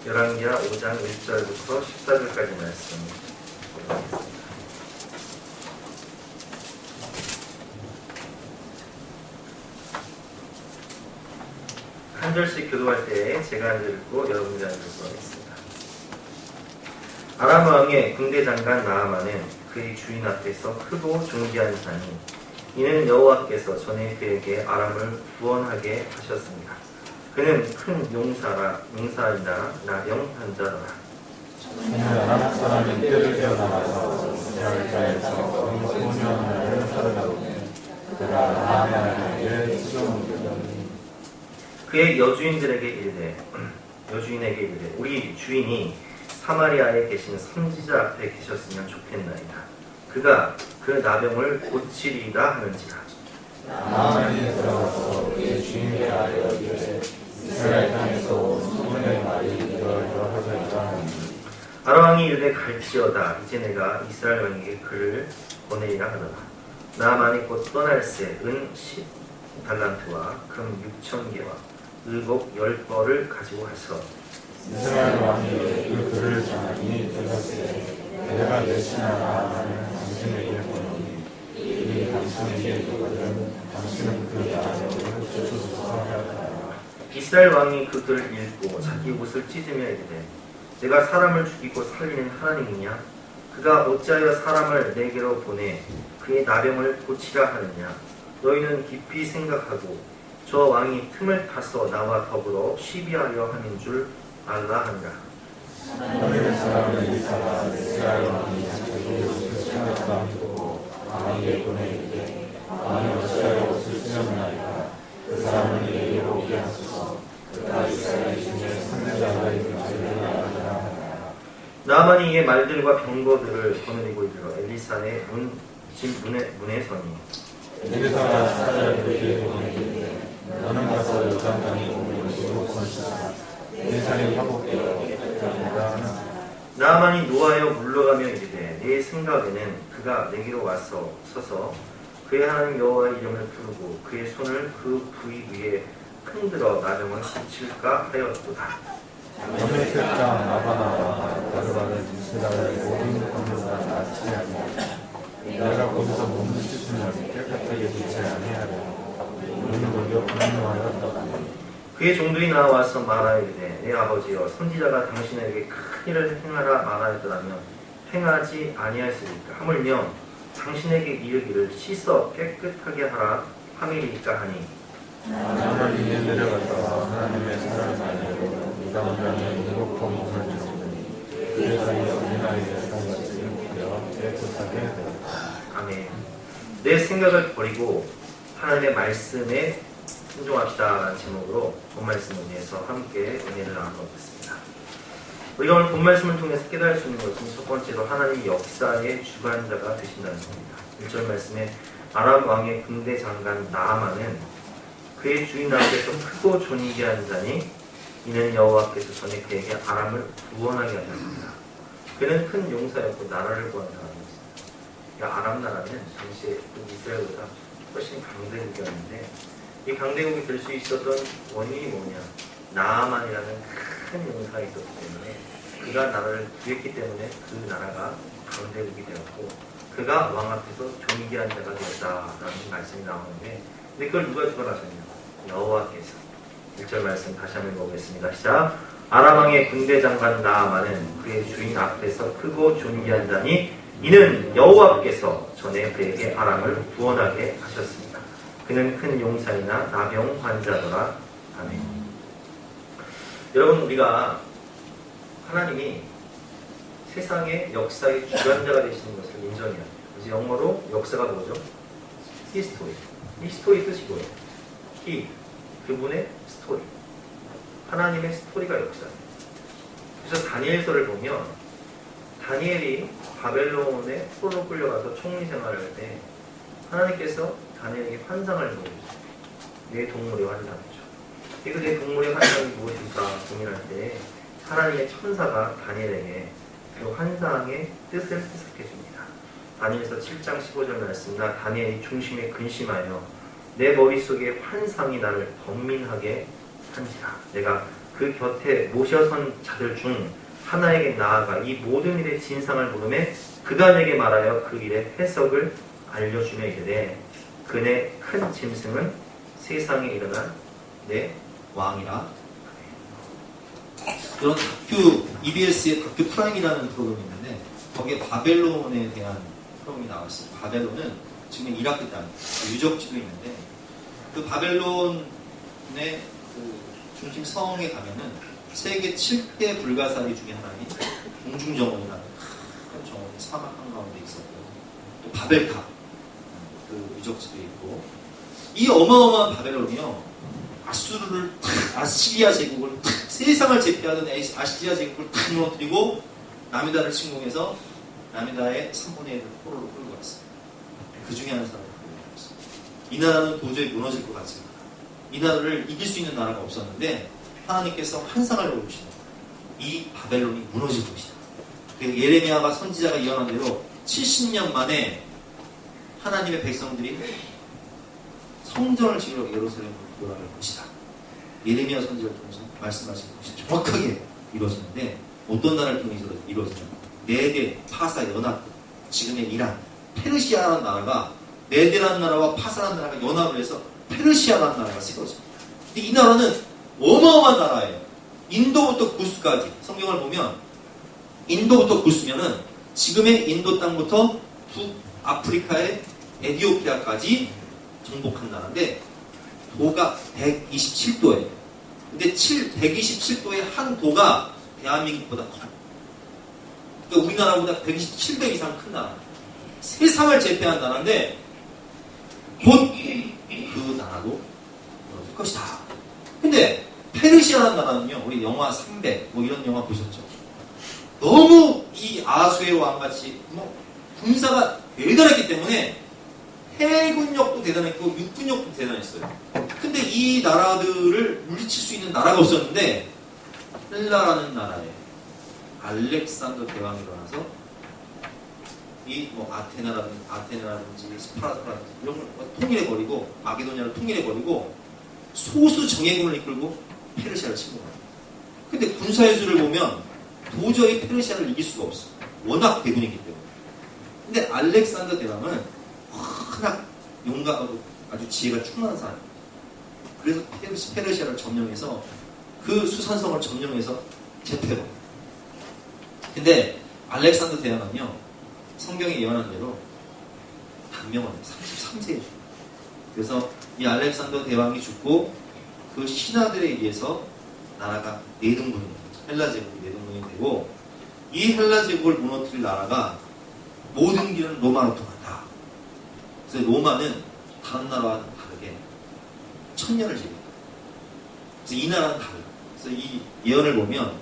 열왕기하 5장 1절부터 14절까지 말씀 보겠습니다. 한 절씩 교도할 때 제가 한 절 읽고 여러분이 한 절 읽고 하겠습니다. 아람 왕의 군대 장관 나아만은 그의 주인 앞에서 크고 존귀한 자니 이는 여호와께서 전에 그에게 아람을 구원하게 하셨습니다. 그는 큰 용사이나 나병한 자더라. 그는 아람 사람이 떼를 태어나서 이스라엘에서 소년을 살아가오니 그가 아람에게 수종되더니 그의 여주인에게 이르되 우리 주인이 사마리아에 계신 선지자 앞에 계셨으면 좋겠나이다. 그가 그 나병을 고치리라 하는지라. 나아만이 들어가서 그의 주인에게 아뢰어 이르되 이스라엘 땅에서 온 소문의 말이 이러이러하더이다 하니 아람 왕이 이르되 갈지어다. 이제 내가 이스라엘 왕에게 그를 보내리라 하더라. 나아만이 곧 떠날새 은 10달란트와 금 6,000개와 의복 10벌을 가지고 와서 이스라엘 왕이 그 글을 전하니 들었으되 내가 내 신하 나아만을 당신에게 보내니 이 당신에게 이르거든 당신은 그 나라를 쫓으소서 하였다. 이스라엘 왕이 그 글을 읽고 자기 옷을 찢으며 이르되 내가 사람을 죽이고 살리는 하나님이냐? 그가 어찌하여 사람을 내게로 보내 그의 나병을 고치라 하느냐? 너희는 깊이 생각하고 저 왕이 틈을 타서 나와 더불어 시비하려 하는 줄 알라 하니라. 하늘의 사람 엘리사가 이스라엘 왕이 자기 옷을 찢었다 하고 왕에게 보내이르되 왕이 어찌하여 옷을 찢었나이까? 그 사람을 내게로 오게 하소서. 그가 이스라엘 중에 선지자가 있는 줄을 알라 하니라. 나아만이 이에 말들과 병거들을 거느리고 이르러 엘리사의 문에 서니 엘리사가 사자에게 보내이르되 너는 가서 요단강에 몸을 시고 엘리사의 화복되어 깨끗하리라 하나. 나아만이 노하여 물러가며 이르되 내 생각에는 그가 내게로 와서 서서 그의 하나님 여호와의 이름을 부르고 그의 손을 그 부위 위에 흔들어 나병을 고칠까 하였도다. 너의 뜻과 나바나와 나르바를 이스라엘 모든 권세가 다 치하니 내가 거기서 몸을 씻으면 깨끗하게 되지 아니하려 눈을 돌려 분노하였다. 그의 종들이 나와서 말하이르되 내 아버지여 선지자가 당신에게 큰 일을 행하라 말하였더라면 행하지 아니하였으리까. 하물며 당신에게 이르기를 씻어 깨끗하게 하라 함이리까 하니 나를 이에 내려갔다가 하나님의 사랑을 알려고 이방원장의 일곱 몸을 주었더니 그의 사이에 어린아이의 살같이 되어 깨끗하게 되었다. 아멘. 내 생각을 버리고 하나님의 말씀에 순종합시다라는 제목으로 본 말씀을 위해서 함께 은혜를 나눠보겠습니다. 우리가 오늘 본 말씀을 통해서 깨달을 수 있는 것은 첫 번째로 하나님이 역사의 주관자가 되신다는 겁니다. 1절 말씀에 아람 왕의 군대 장관 나아만은 그의 주인 앞에서 크고 존귀한 자니 이는 여호와께서 전에 그에게 아람을 구원하게 하셨습니다. 그는 큰 용사였고 나라를 구한 사람이었습니다. 그러니까 아람 나라는 당시에 이스라엘보다 훨씬 강대국이었는데 이 강대국이 될 수 있었던 원인이 뭐냐? 나아만이라는 큰 용사가 있었기 때문에 그가 나라를 구했기 때문에 그 나라가 강대국이 되었고 그가 왕 앞에서 존귀한 자가 되었다라는 말씀이 나오는데 근데 그걸 누가 주관하셨냐? 여호와께서. 1절 말씀 다시 한번 읽어보겠습니다. 시작. 아람 왕의 군대 장관 나아만은 그의 주인 앞에서 크고 존귀한 자니 이는 여호와께서 전에 그에게 아람을 구원하게 하셨습니다. 그는 큰 용사이나 나병 환자더라. 아멘. 여러분 우리가 하나님이 세상의 역사의 주관자가 되시는 것을 인정해야 돼요. 그래서 영어로 역사가 뭐죠? 히스토리. 히스토리 뜻이 뭐예요? 히, 그분의 스토리. 하나님의 스토리가 역사예요. 그래서 다니엘서를 보면 다니엘이 바벨론의 포로로 끌려가서 총리 생활을 할 때 하나님께서 다니엘에게 환상을 보여주세요. 내 동물의 환상이죠. 그 내 동물의 환상이 무엇일까 고민할 때 하나님의 천사가 다니엘에게 그 환상의 뜻을 해석해 줍니다. 다니엘서 7장 15절 말씀. 나 다니엘이 중심에 근심하여 내 머릿속에 환상이 나를 번민하게 한지라. 내가 그 곁에 모셔선 자들 중 하나에게 나아가 이 모든 일의 진상을 물음에 그가 내게 말하여 그 일의 해석을 알려주며 이르되 그네 큰 짐승은 세상에 일어난 내 왕이라. 그런 다큐, EBS의 다큐 프라임이라는 프로그램이 있는데 거기에 바벨론에 대한 프로그램이 나왔어요. 바벨론은 지금 이라크 땅, 유적지도 있는데 그 바벨론의 그 중심 성에 가면은 세계 7대 불가사리 중에 하나인 공중정원이라는 큰 정원이 사막 한가운데 있었고요. 또 바벨탑, 그 유적지도 있고 이 어마어마한 바벨론이요. 아시리아 제국을 세상을 제패하던 아시리아 제국을 탁 무너뜨리고 나미다를 침공해서 나미다의 3분의 1을 포로로 끌고 왔어요. 그 중에 하는 사람을 끌고 왔어요. 이 나라는 도저히 무너질 것 같습니다. 이 나라를 이길 수 있는 나라가 없었는데 하나님께서 환상을 보여주시는 이 바벨론이 무너질 것이다. 예레미야가 선지자가 예언한 대로 70년 만에 하나님의 백성들이 성전을 지으러 예루살렘으로 돌아갈 것이다. 예레미야 선지자를 통해서 말씀하신 것이 정확하게 이루어지는데 어떤 나라를 통해서 이루어지냐? 메대, 파사, 연합, 지금의 이란, 페르시아라는 나라가 메대라는 나라와 파사라는 나라가 연합을 해서 페르시아라는 나라가 세워집니다. 근데 이 나라는 어마어마한 나라예요. 인도부터 구스까지 성경을 보면 인도부터 구스면은 지금의 인도 땅부터 북아프리카의 에티오피아까지 정복한 나라인데 도가 127도예요. 근데 127도의 한 도가 대한민국보다 커요. 그러니까 우리나라보다 127배 이상 큰 나라. 세상을 제패한 나라인데 곧 그 나라도 무너질 것이다. 근데 페르시아라는 나라는요. 우리 영화 300 뭐 이런 영화 보셨죠? 너무 이 아수의 왕같이 군사가 대단했기 때문에 해군력도 대단했고 육군력도 대단했어요. 근데 이 나라들을 물리칠 수 있는 나라가 없었는데 헬라라는 나라에 알렉산더 대왕이 일어나서 이 아테네라든지 스파르타라든지 이런 걸 통일해버리고 마게도냐를 통일해버리고 소수 정예군을 이끌고 페르시아를 침공합니다. 근데 군사예술을 보면 도저히 페르시아를 이길 수가 없어. 워낙 대군이기 때문에. 근데 알렉산더 대왕은 워낙 용감하고 아주 지혜가 충만한 사람. 그래서 페르시아를 점령해서 그 수산성을 점령해서 제패로. 근데 알렉산더 대왕은요, 성경에 예언한 대로 단명한 33세에 죽어요. 그래서 이 알렉산더 대왕이 죽고 그 신하들에 의해서 나라가 내등분이, 헬라 제국이 내등분이 되고, 이 헬라 제국을 무너뜨릴 나라가 모든 길은 로마로 통한다. 그래서 로마는 다른 나라와는 다르게 천년을 지냅니다. 그래서 이 나라는 다르다. 그래서 이 예언을 보면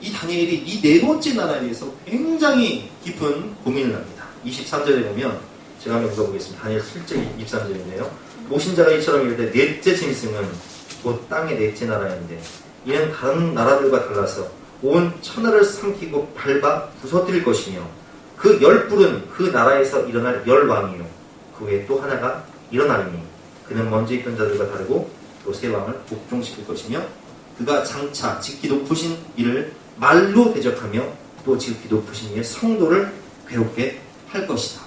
이 다니엘이 이 네 번째 나라에 대해서 굉장히 깊은 고민을 합니다. 23절에 보면 제가 한번 읽어보겠습니다. 다니엘 7절 23절인데요. 모신자가 이처럼 이르되 넷째 짐승은 곧 땅의 넷째 나라인데 이는 다른 나라들과 달라서 온 천하를 삼키고 밟아 부서뜨릴 것이며 그 열불은 그 나라에서 일어날 열왕이요 그 외에 또 하나가 일어나리니 그는 먼저 있던 자들과 다르고 또 새 왕을 복종시킬 것이며 그가 장차 지극히 높으신 이를 말로 대적하며 또 지극히 높으신 이의 성도를 괴롭게 할 것이다.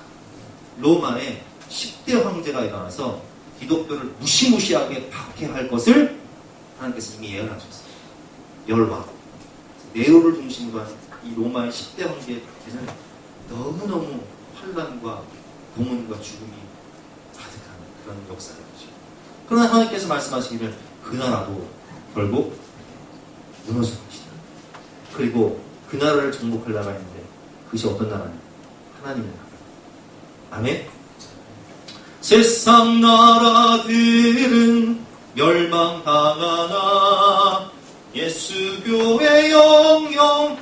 로마의 10대 황제가 일어나서 기독교를 무시무시하게 박해할 것을 하나님께서 이미 예언하셨어요. 열왕. 네로를 중심으로 한 이 로마의 10대 황제의 박해는 너무너무 환란과 고문과 죽음이 가득한 그런 역사였죠. 그러나 하나님께서 말씀하시기를 그 나라도 결국 무너질 것이다. 그리고 그 나라를 정복할 나라가 있는데 그것이 어떤 나라냐? 하나님의 나라. 아멘. 세상 나라들은 멸망당하나 예수교회 영영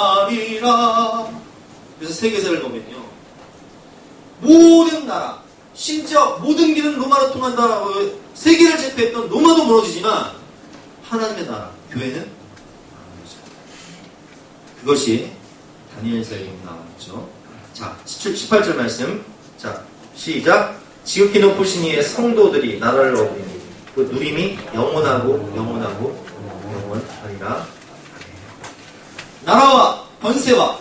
왕성하리라. 그래서 세계사를 보면요, 모든 나라, 심지어 모든 길은 로마로 통한다. 세계를 제패했던 로마도 무너지지만 하나님의 나라, 교회는 안 무너져요. 그것이 다니엘서에 나왔죠. 자, 18절 말씀. 자, 시작. 지극히 높으신 이의 성도들이 나라를 얻으니 그 누림이 영원하고 영원하고 하리라. 나라와 번세와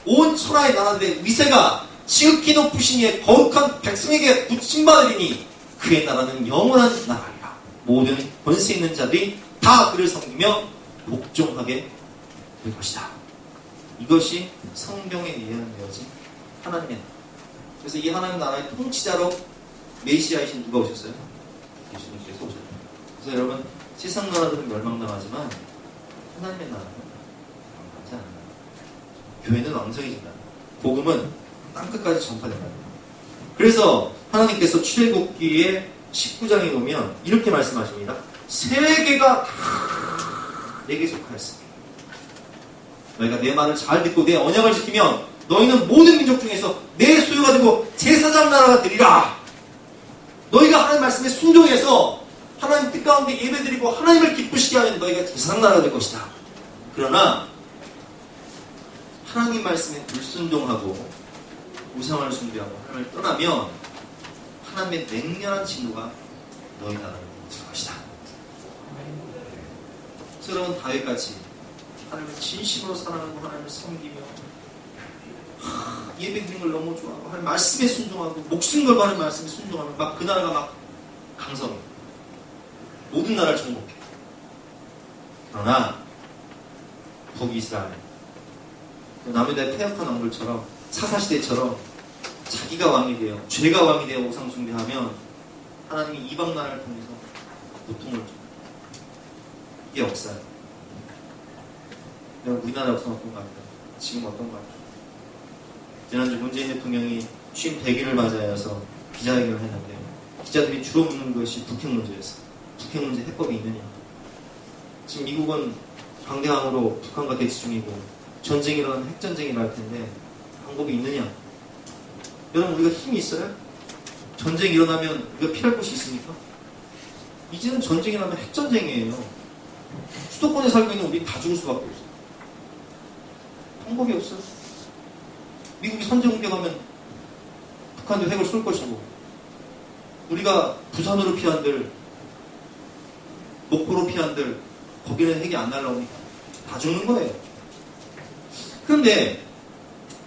온 천하의 나라인데 위세가 지극히 높으신 이의 거룩한 백성에게 붙임받으리니 그의 나라는 영원한 나라이라. 모든 권세 있는 자들이 다 그를 섬기며 복종하게 될 것이다. 이것이 성경에 예언되어진 하나님의 나라. 그래서 이 하나님 나라의 통치자로 메시아이신 누가 오셨어요? 예수님께서 오셨다. 그래서 여러분, 세상 나라들은 멸망당하지만 하나님의 나라는 멸망하지 않는다. 교회는 왕성해진다. 복음은 땅끝까지 전파된다. 그래서 하나님께서 출애굽기의 19장에 보면 이렇게 말씀하십니다. 세계가 다 내게 속하였습니다. 너희가 내 말을 잘 듣고 내 언약을 지키면 너희는 모든 민족 중에서 내 소유가 되고 제사장 나라가 되리라. 너희가 하나님 말씀에 순종해서 하나님 뜻 가운데 예배드리고 하나님을 기쁘시게 하면 너희가 제사장 나라가 될 것이다. 그러나 하나님 말씀에 불순종하고 우상을 숭배하고 하나님을 떠나면 하나님의 맹렬한 진노가 너희 나라를 칠 것이다. 새로운 다윗같이 하나님을 진심으로 사랑하고 하나님을 섬기며 예배드리는 걸 너무 좋아하고 하나님 말씀에 순종하고 목숨 걸고 하는 말씀에 순종하면 막 그 나라가 막 강성해. 모든 나라를 정복해. 그러나 북이스라엘 남유다의 패역한 왕들처럼 사사시대처럼 자기가 왕이 되어 죄가 왕이 되어 우상 숭배하면 하나님이 이방 나라를 통해서 고통을 줍니다. 이게 역사예요. 우리나라 역사는 어떤 것 같아요? 지금 어떤 것 같아요? 지난주 문재인 대통령이 취임 100일을 맞이하여서 기자회견을 했는데 기자들이 주로 묻는 것이 북핵 문제였어요. 북핵 문제 해법이 있느냐? 지금 미국은 강대강으로 북한과 대치 중이고 전쟁이 일어나면 핵전쟁이 일어날 텐데 방법이 있느냐? 여러분, 우리가 힘이 있어요? 전쟁이 일어나면 우리가 피할 곳이 있습니까? 이제는 전쟁이 일어나면 핵전쟁이에요. 수도권에 살고 있는 우리 다 죽을 수밖에 없어요. 방법이 없어요. 미국이 선제 공격하면 북한도 핵을 쏠 것이고 우리가 부산으로 피한들 목포로 피한들 거기는 핵이 안 날라오니까 다 죽는 거예요. 그런데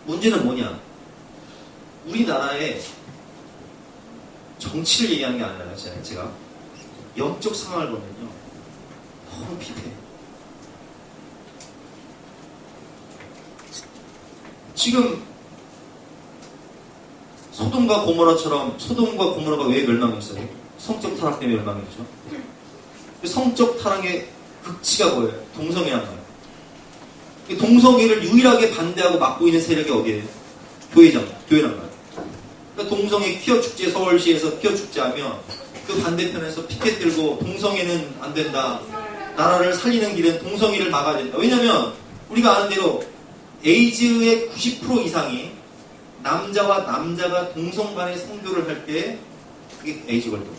문제는 뭐냐? 우리나라의 정치를 얘기하는 게 아니라 제가 영적 상황을 보면요 너무 피폐해요. 지금 소돔과 고모라처럼 소돔과 고모라가 왜 멸망했어요? 성적 타락 때문에 멸망했죠. 성적 타락의 극치가 뭐예요? 동성애란 말이에요. 동성애를 유일하게 반대하고 막고 있는 세력이 어디예요? 교회란 말이에요. 그러니까 동성애 퀴어 축제 서울시에서 퀴어 축제하면 그 반대편에서 피켓 들고 동성애는 안 된다. 나라를 살리는 길은 동성애를 막아야 된다. 왜냐하면 우리가 아는 대로 에이즈의 90% 이상이 남자와 남자가 동성 간의 성교를 할 때 그게 에이즈 걸리고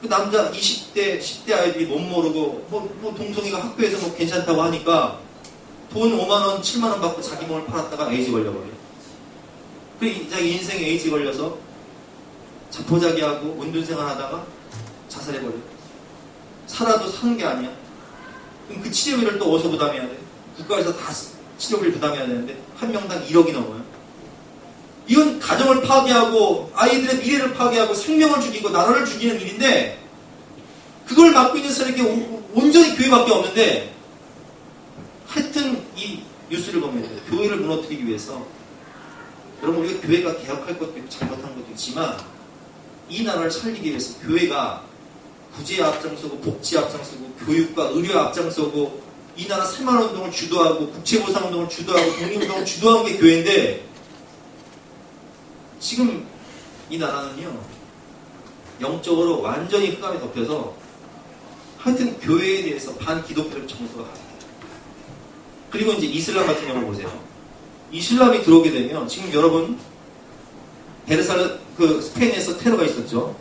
그 남자 20대, 10대 아이들이 못 모르고 뭐 동성애가 학교에서 뭐 괜찮다고 하니까 돈 5만원, 7만원 받고 자기 몸을 팔았다가 에이즈 걸려버려요. 그 자기 인생에 에이즈 걸려서 자포자기하고 은둔생활 하다가 자살해버려요. 살아도 사는 게 아니야. 그럼 그 치료비를 또 어디서 부담해야 돼? 국가에서 다 치료비를 부담해야 되는데 한 명당 1억이 넘어요. 이건 가정을 파괴하고 아이들의 미래를 파괴하고 생명을 죽이고 나라를 죽이는 일인데 그걸 맡고 있는 세력이 온전히 교회밖에 없는데 하여튼 이 뉴스를 보면 교회를 무너뜨리기 위해서 여러분 우리가 교회가 개혁할 것도 있고 잘못한 것도 있지만 이 나라를 살리기 위해서 교회가 구제에 앞장서고 복지에 앞장서고 교육과 의료에 앞장서고 이 나라 새마을운동을 주도하고 국채보상운동을 주도하고 독립운동을 주도한 게 교회인데 지금 이 나라는요 영적으로 완전히 흑암에 덮여서 하여튼 교회에 대해서 반기독교적 정서가 가득해요. 그리고 이제 이슬람 같은 경우 보세요. 이슬람이 들어오게 되면 지금 여러분 베르사르 그 스페인에서 테러가 있었죠.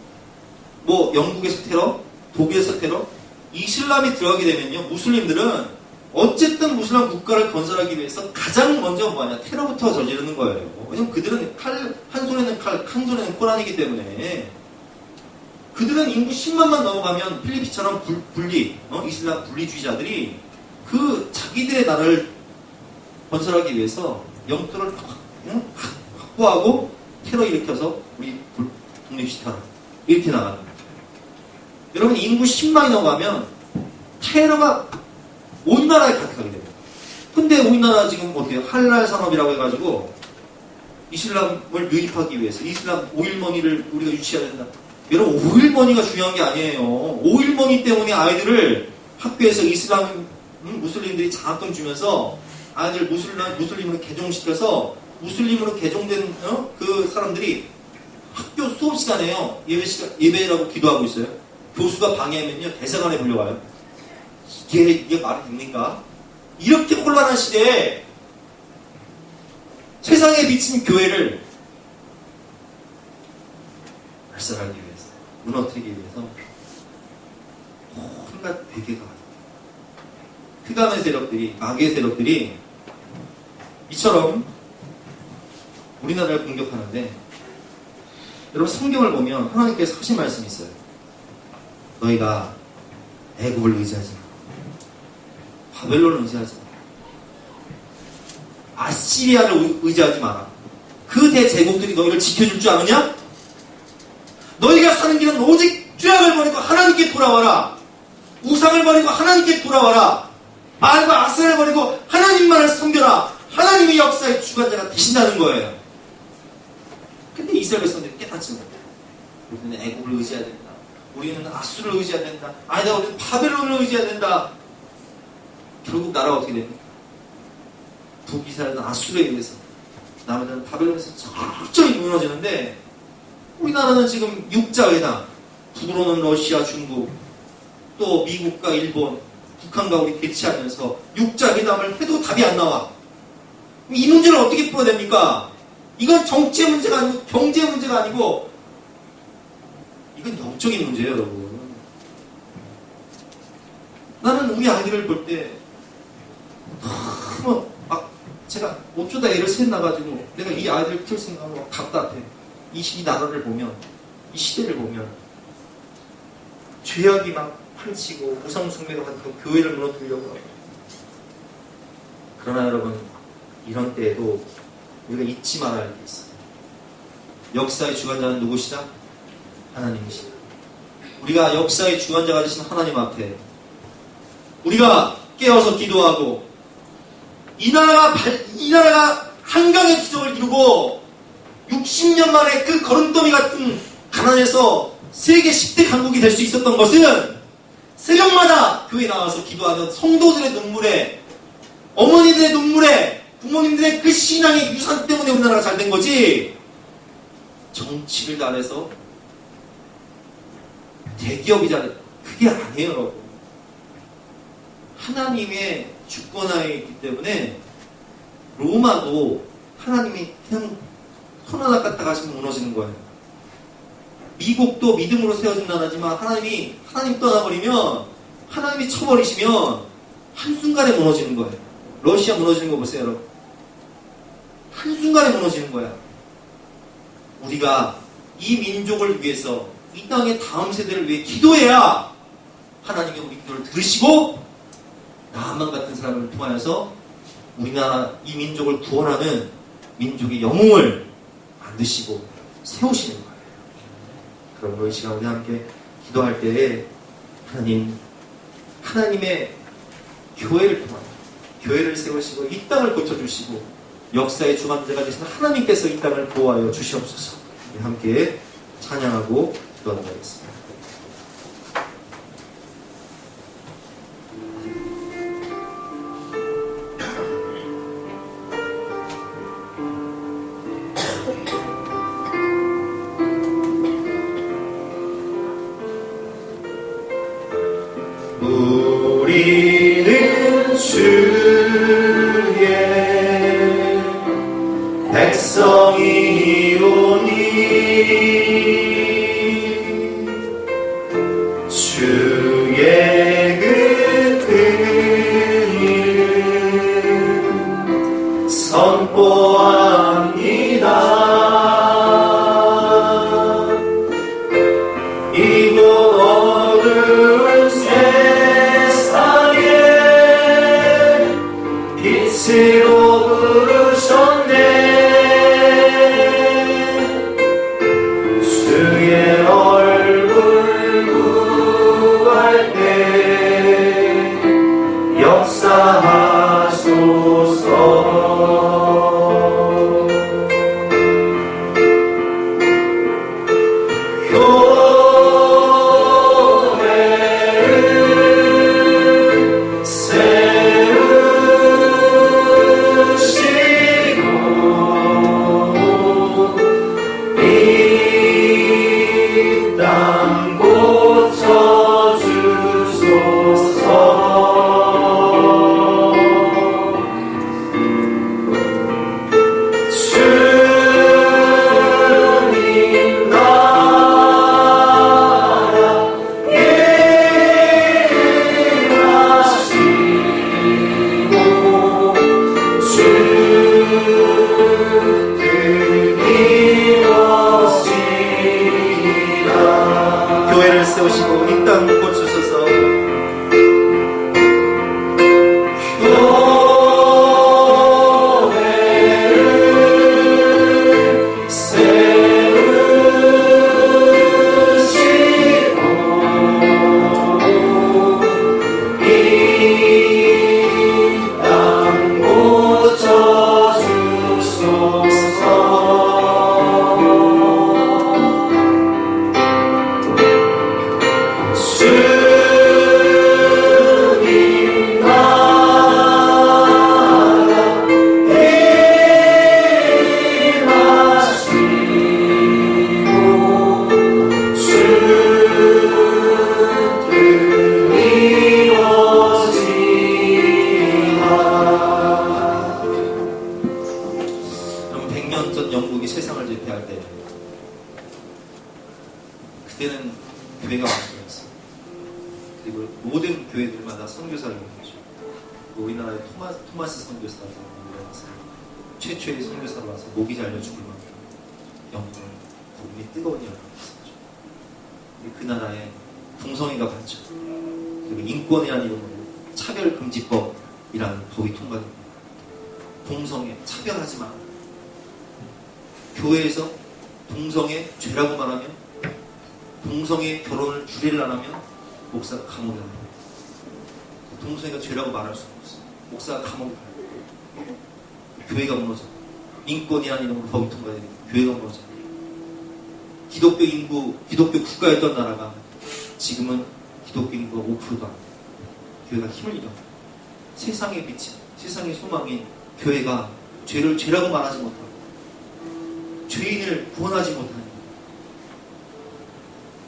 뭐 영국에서 테러, 독일에서 테러. 이슬람이 들어가게 되면요 무슬림들은 어쨌든 무슬림 국가를 건설하기 위해서 가장 먼저 뭐하냐 테러부터 저지르는 거예요. 왜냐면 그들은 칼 한 손에는 칼, 한 손에는 코란이기 때문에 그들은 인구 10만만 넘어가면 필리핀처럼 이슬람 분리주의자들이 그 자기들의 나라를 건설하기 위해서 영토를 그냥 확보하고 테러 일으켜서 우리 독립시켜라. 이렇게 나가는 거예요. 여러분 인구 10만이 넘어가면 테러가 온 나라에 가득하게 됩니다. 근데 우리나라 지금 어때요? 할랄 산업이라고 해가지고 이슬람을 유입하기 위해서 이슬람 오일머니를 우리가 유치해야 된다. 여러분 오일머니가 중요한 게 아니에요. 오일머니 때문에 아이들을 학교에서 이슬람 무슬림들이 장학금 주면서 아이들 무슬림으로 개종시켜서 무슬림으로 개종된 그 사람들이 학교 수업 시간에요. 예배라고 기도하고 있어요. 교수가 방해하면요 대사관에 불려가요. 이게 말이 됩니까? 이렇게 혼란한 시대에 세상에 비친 교회를 발산하기 위해서, 무너뜨리기 위해서 온갖 괴계가 흑암의 세력들이, 마귀의 세력들이 이처럼 우리나라를 공격하는데, 여러분 성경을 보면 하나님께서 하신 말씀이 있어요. 너희가 애굽을 의지하지 마. 바벨론을 의지하지 마. 아시리아를 의지하지 마라. 그 대제국들이 너희를 지켜줄 줄 아느냐? 너희가 사는 길은 오직 죄악을 버리고 하나님께 돌아와라. 우상을 버리고 하나님께 돌아와라. 바알과 아세라를 버리고 하나님만을 섬겨라. 하나님의 역사의 주관자가 되신다는 거예요. 근데 이스라엘 백성들이 깨닫지 못해요. 우리는 애굽을 의지해야 된다. 우리는 아수를 의지해야 된다. 아니다, 우리는 바벨론을 의지해야 된다. 결국 나라가 어떻게 됩니까? 북이스라엘은 아수르에 의해서, 남은 바벨론에서 철저히 무너지는데, 우리나라는 지금 육자회담, 북으로는 러시아, 중국, 또 미국과 일본, 북한과 우리 대치하면서 육자회담을 해도 답이 안 나와. 이 문제를 어떻게 풀어야 됩니까? 이건 정치의 문제가 아니고 경제의 문제가 아니고 이건 영적인 문제예요, 여러분. 나는 우리 아이들을 볼 때 너무 막 제가 어쩌다 애를 셋 나가지고 내가 이 아이들을 키울 생각하고 막 답답해. 이 나라를 보면, 이 시대를 보면 죄악이 막 판치고 우상숭배가 많고 교회를 무너뜨리려고 하고. 그러나 여러분, 이런 때에도 우리가 잊지 말아야 할 게 있어요. 역사의 주관자는 누구시다? 하나님이시다. 우리가 역사의 주관자가 되신 하나님 앞에 우리가 깨어서 기도하고 이 나라가 한강의 기적을 이루고 60년 만에 그 거름더미 같은 가난에서 세계 10대 강국이 될 수 있었던 것은 새벽마다 교회에 나와서 기도하는 성도들의 눈물에, 어머니들의 눈물에, 부모님들의 그 신앙의 유산 때문에 우리나라가 잘 된 거지, 정치를 잘해서 대기업이 잘해, 그게 아니에요, 여러분. 하나님의 주권하에 있기 때문에 로마도 하나님이 그냥 손 하나 갖다가 하시면 무너지는 거예요. 미국도 믿음으로 세워진 나라지만 하나님 떠나버리면, 하나님이 쳐버리시면 한순간에 무너지는 거예요. 러시아 무너지는 거 보세요, 여러분. 한순간에 무너지는 거야. 우리가 이 민족을 위해서, 이 땅의 다음 세대를 위해 기도해야 하나님이 우리 기도를 들으시고 나만 같은 사람을 통하여서 우리나라 이 민족을 구원하는 민족의 영웅을 만드시고 세우시는 거예요. 그러므로 이 시간 우리 함께 기도할 때에 하나님의 교회를 통하여 교회를 세우시고 이 땅을 고쳐주시고 역사의 주관자가 되신 하나님께서 이 땅을 보호하여 주시옵소서. 우리 함께 찬양하고 기도하도록 하겠습니다. 우리는 주의 백성이오니 주의 그 뜻을 선포합니다. 이 모든 교회들마다 선교사를 보내죠. 우리나라의 토마스 선교사가 와서 최초의 선교사로 와서 목이 잘려 죽을 만큼 영혼을 부분이 뜨거운 열을 받았죠. 그 나라에 동성애가 반짝, 그리고 인권이라는 이름으로 차별금지법이라는 법이 통과됩니다. 동성애 차별하지 마. 교회에서 동성애 죄라고 말하면, 동성애 결혼을 규례를 안 하면 목사가 감옥에 가요. 동성애가 죄라고 말할 수가 없어요. 목사가 감옥에 가요. 교회가 무너져. 인권이라는 이름으로 법이 통과됩니다. 교회가 무너져. 기독교 인구, 기독교 국가였던 나라가 지금은 기독교 인구가 5%도 안 돼요. 교회가 힘을 잃어. 세상의 빛이, 세상의 소망이 교회가 죄를 죄라고 말하지 못하고 죄인을 구원하지 못하는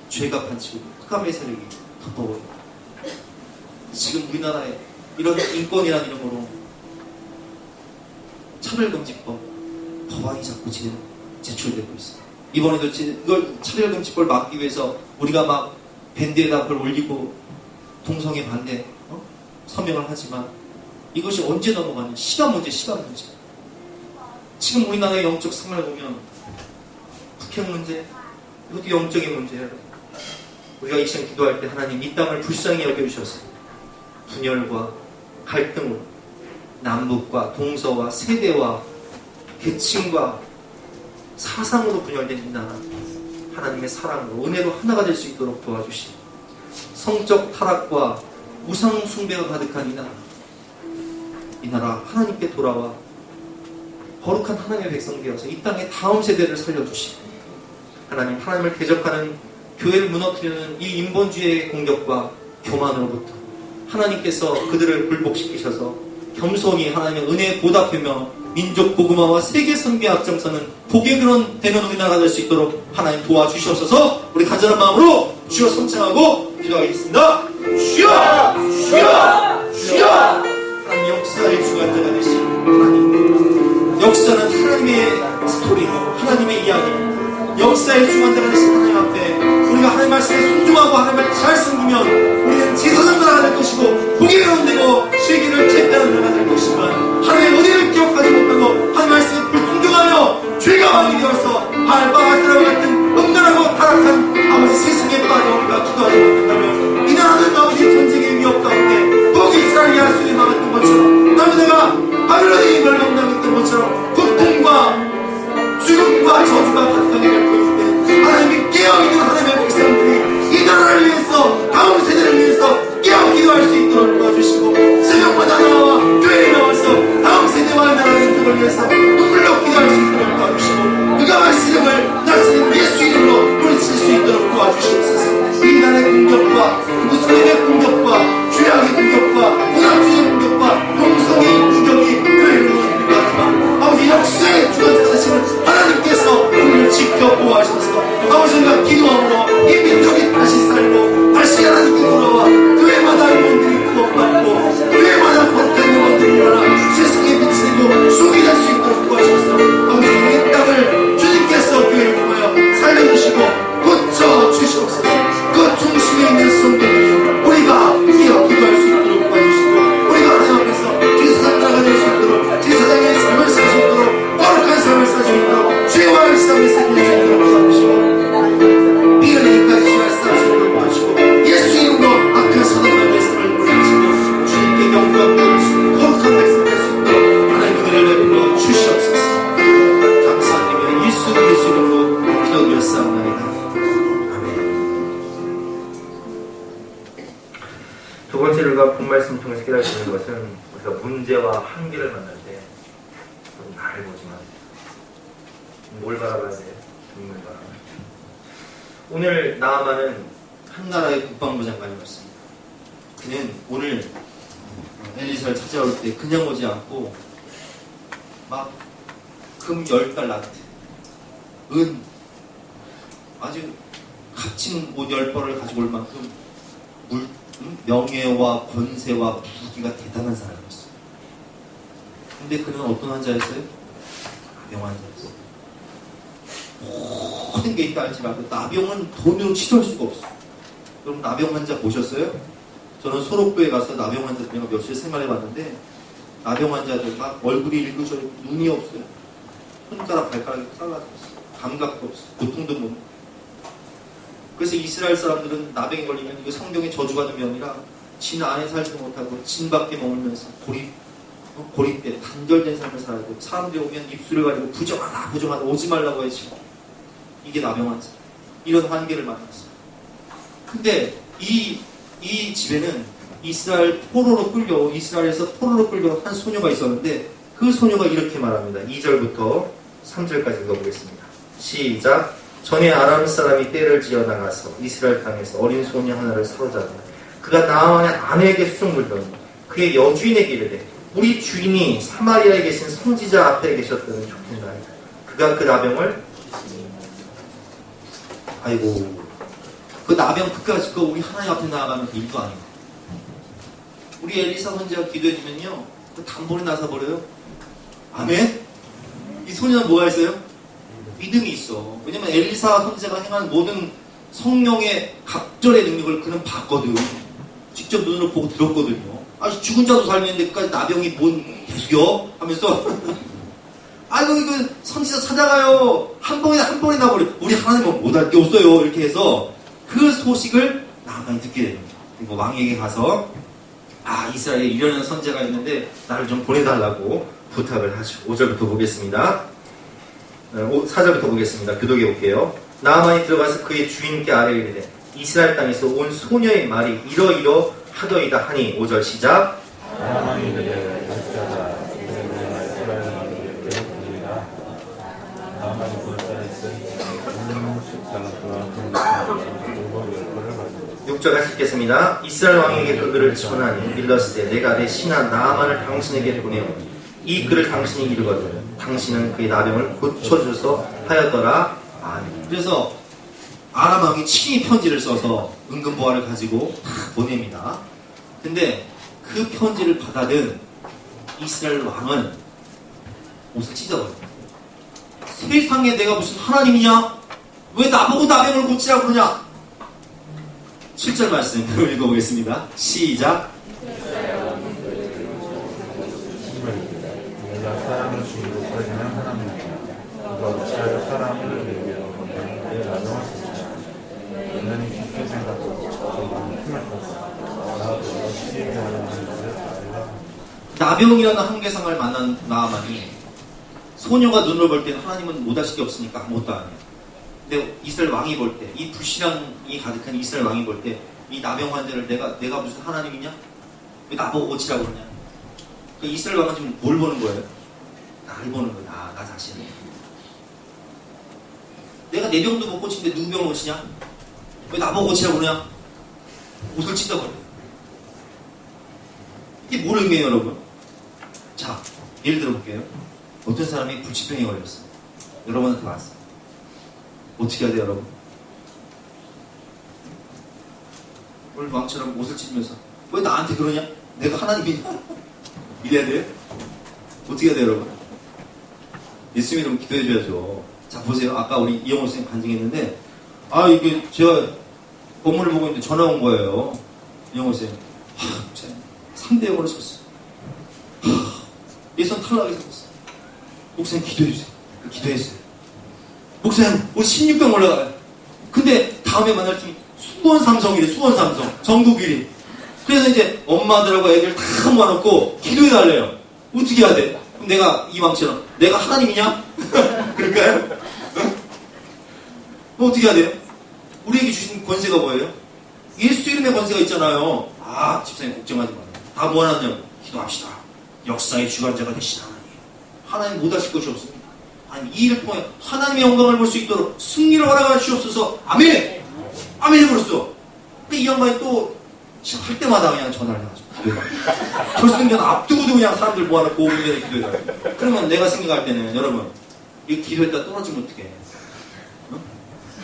죄가 반치고 흑암의 세력이 덮어버려요. 지금 우리나라에 이런 인권이라는 이름으로 차별금지법 법안이 자꾸 제출되고 있어요. 이번에도 이걸 차별금지법을 막기 위해서 우리가 막 밴드에다 그걸 올리고 동성애 반대 서명을 하지만 이것이 언제 넘어가냐? 시간 문제. 지금 우리나라의 영적 생활을 보면 북핵 문제, 이것도 영적인 문제예요. 우리가 이 시간 기도할 때 하나님 이 땅을 불쌍히 여겨주셨어요. 분열과 갈등으로 남북과 동서와 세대와 계층과 사상으로 분열된 이 나라, 하나님의 사랑으로 은혜로 하나가 될 수 있도록 도와주시고, 성적 타락과 우상 숭배가 가득한 이 나라 하나님께 돌아와 거룩한 하나님의 백성 되어서 이 땅의 다음 세대를 살려주시고, 하나님을 대적하는 교회를 무너뜨리는 이 인본주의의 공격과 교만으로부터 하나님께서 그들을 굴복시키셔서 겸손히 하나님의 은혜에 보답하며 민족 복음화와 세계 선교 앞장서는 복의 근원 되는 우리나라가 될 수 있도록 하나님 도와주시옵소서. 우리 간절한 마음으로 주여 성창하고 기도하겠습니다. 주여! 주여! 주여! 하나님 역사의 주관자가 되신 하나님, 역사는 하나님의 스토리고 하나님의 이야기입니다. 역사의 주관자가 되신 하나님 앞에 우리가 하나님 말씀에 순종하고 하나님을 잘 섬기면 우리는 지선한 나라가 될 것이고 복이 변화되고 세계를 제패하는 나라가 될 것이지만 하나님의 은혜를 기억하지 못하고 하나님 말씀에 불순종하며 죄가 왕이 되어서 바알바와 사람 같은 음란하고 타락한 아버지 세상에 빠져 우리가 기도하지 못한다면 이 나라는 아버지 전쟁의 위협 가운데 북이스라엘이 야수에 막았던 것처럼 남유다가 바벨론에 멸망당했던 것처럼 고통과 죽음과 저주가 가득하게 될 것인데 하나님이 깨어있는 하나님의 백성들이 이 나라를 위해서 다음 세대를 위해서 깨어 기도할 수 있도록 도와주시고 새벽마다 나와 교회에 나와서 다음 세대와 나라의 인생을 위해서 눈물로 기도할 수 있도록 도와주시고 그가 말씀을 나스린 예수 이름으로 물리칠 수 있도록 도와주시옵소서. 이 나라의 공격과 무슬림의 공격과 죄악의 공격과 문화주의 공격과 동성애의 공격이 교회를 무너뜨리고 하지만 아버지 역사의 주관자 되시는 하나님께서 우리를 지켜 보호하셔서 아버지가 기도함으로 이 민족이 다시 살고 다시 하나님께 돌아와 교회마다 영혼들이 구원받고 교회마다 거룩한 영혼들이 일어나 세상에 비치고 속이 될 수 있도록 도와주셔서 아버지 이 땅을 주님께서 교회를 통하여 살려주시고 고쳐주시옵소서. 그 중심에 있는 성도들이 우리가 기어 기도할 수 있도록 도와주시고 우리가 하나님 앞에서 제사장 나라가 될 수 있도록 제사장의 삶을 살 수 있도록 거룩한 삶을 살 수 있도록 죄와 일상을 살릴 수 있도록 도와주시고 비연에까지 죄와 싸울 수 있도록 도와주시고 예수 이름으로 악한 사단과 말씀을 물리치고 주님께 영광 돌리시고 거룩한 백성 될 수 있도록 하나님 은혜를 베풀어 주시옵소서. 감사드리며 예수 이름으로 기도드렸사옵나이다. 두 번째 우리가 본 말씀을 통해서 깨달을 수 있는 것은 우리가 문제와 한계를 만날 때 나를 보지만 뭘 바라봐야 돼요? 주님을 바라봐야 돼요. 오늘 나아만은 한 나라의 국방부 장관이었습니다. 그는 오늘 엘리사를 찾아올 때 그냥 오지 않고 막 금 10달란트, 은 아주 값진 옷 10벌을 가지고 올 만큼 명예와 권세와 부귀가 대단한 사람이었어요. 근데 그는 어떤 환자였어요? 나병 환자였어요. 모든 게 있다 할지 말고 나병은 돈으로 치료할 수가 없어요. 여러분 나병 환자 보셨어요? 저는 소록교에 가서 나병 환자 때문에 며칠 생활해봤는데 나병 환자들 막 얼굴이 일그저 눈이 없어요. 손가락 발가락이 잘라졌어요. 감각도 없어요. 고통도 못. 그래서 이스라엘 사람들은 나병에 걸리면 이거 성경의 저주받은 병이라 진 안에 살지도 못하고 진 밖에 머물면서 고립돼 단절된 삶을 살아야 돼요. 사람들이 오면 입술을 가리고 부정하다 오지 말라고 해야지. 이게 나병 환자. 이런 한계를 만났어요. 근데 이 집에는 이스라엘에서 포로로 끌려 한 소녀가 있었는데 그 소녀가 이렇게 말합니다. 2절부터 3절까지 읽어보겠습니다. 시작. 전에 아람 사람이 떼를 지어 나가서 이스라엘 땅에서 어린 소녀 하나를 사로잡아 그가 나아만의 아내에게 수종물더니 그의 여주인에게 이르되 우리 주인이 사마리아에 계신 선지자 앞에 계셨더니 좋겠나이다. 그가 그 나병을 아이고 그 나병 그까짓 거 우리 하나님 앞에 나아가면 일도 아니고 우리 엘리사 선지자가 기도해주면요 그 단번에 나서버려요. 아멘? 이 소녀는 뭐가 있어요? 믿음이 있어. 왜냐면 엘리사 선지자가 행한 모든 성령의 갑절의 능력을 그는 봤거든. 직접 눈으로 보고 들었거든요. 아니 죽은 자도 살리는데 그까지 나병이 뭔 계속요? 하면서 아이고 이거 선지자 찾아가요. 한 번에 나버려. 우리 하나님은 못할 게 없어요. 이렇게 해서 그 소식을 나만이 듣게 됩니다. 그리고 왕에게 가서 이스라엘에 이러는 선지자가 있는데 나를 좀 보내달라고 부탁을 하죠. 5절부터 보겠습니다. 4절부터 보겠습니다. 교독해 볼게요. 나아만이 들어가서 그의 주인께 아뢰 이르되 이스라엘 땅에서 온 소녀의 말이 이러이러 하더이다 하니 5절 시작. 나아만이 이르되 가시다가 이스라엘 왕에게 배웠습니다. 나아만이 그것을 식사가 그와 6절 같이 읽겠습니다. 이스라엘 왕에게 그 글을 전하니 일러스되 내가 내 신하 나아만을 당신에게 보내오니 이 글을 당신이 이르거든 당신은 그의 나병을 고쳐주소 하였더라. 그래서 아람 왕이 친히 편지를 써서 은근보화를 가지고 보냅니다. 근데 그 편지를 받아든 이스라엘 왕은 옷을 찢어버립니다. 세상에 내가 무슨 하나님이냐? 왜 나보고 나병을 고치라고 그러냐? 7절 말씀 읽어보겠습니다. 시작. 내가 사람을 죽이고 살리는 하나님이다. 누가 어찌하여 사람을 내게로 내 나병을 쓰시냐. 너는 깊게 생각하고 정말 힘을 줬어. 나도 어찌 하려는 것을 알라. 나병이라는 한계상을 만난 나아만이 소녀가 눈을 볼 때는 하나님은 못하실 게 없으니까 아무것도 안 해요. 근데 이스라엘 왕이 볼 때, 이 불신앙이 가득한 이스라엘 왕이 볼 때, 이 나병 환자를 내가 무슨 하나님이냐? 왜 나보고 고치라고 그러냐? 그 이스라엘 왕은 지금 뭘 보는 거예요? 나를 보는 거예요. 나 자신을. 내가 내 병도 못 고치는데 누구 병을 고치냐? 왜 나보고 고치라고 그러냐? 옷을 찢어버려요. 이게 뭘 의미해요, 여러분? 자, 예를 들어볼게요. 어떤 사람이 불치병에 걸렸어요. 여러분한테 왔어요. 어떻게 해야 돼요, 여러분? 오늘 왕처럼 옷을 찢으면서 왜 나한테 그러냐? 내가 하나님이냐? 이래야 돼요? 어떻게 해야 돼요, 여러분? 예수 믿으면 기도해줘야죠. 자, 보세요. 아까 우리 이영호 선생님 간증했는데 이게 제가 본문을 보고 있는데 전화 온 거예요. 이영호 선생님. 3대 0으로 졌어. 예선 탈락이 생겼어. 목사님 기도해주세요. 기도했어요. 목사님, 우리 16강 올라가요. 근데 다음에 만날 팀이 수원삼성이래, 수원삼성. 전국 1위. 그래서 이제 엄마들하고 애들 다 모아놓고 기도해달래요. 어떻게 해야 돼? 그럼 내가 이왕처럼, 내가 하나님이냐? 그럴까요? 뭐 어떻게 해야 돼요? 우리에게 주신 권세가 뭐예요? 예수 이름의 권세가 있잖아요. 집사님 걱정하지 마요. 다 모아놨냐고. 기도합시다. 역사의 주관자가 되신 하나님. 하나님 못하실 것이 없습니다. 이 일을 통해 하나님의 영광을 볼 수 있도록 승리를 허락하여 주옵소서. 아멘! 아멘 해버렸어. 근데 이 양반이 또 시작할 때마다 그냥 전화를 해가지고 기도해달라. 결승전 앞두고도 그냥 사람들 모아놓고 5분 전에 기도해달라. 그러면 내가 생각할 때는 여러분 이 기도했다 떨어지면 어떡해?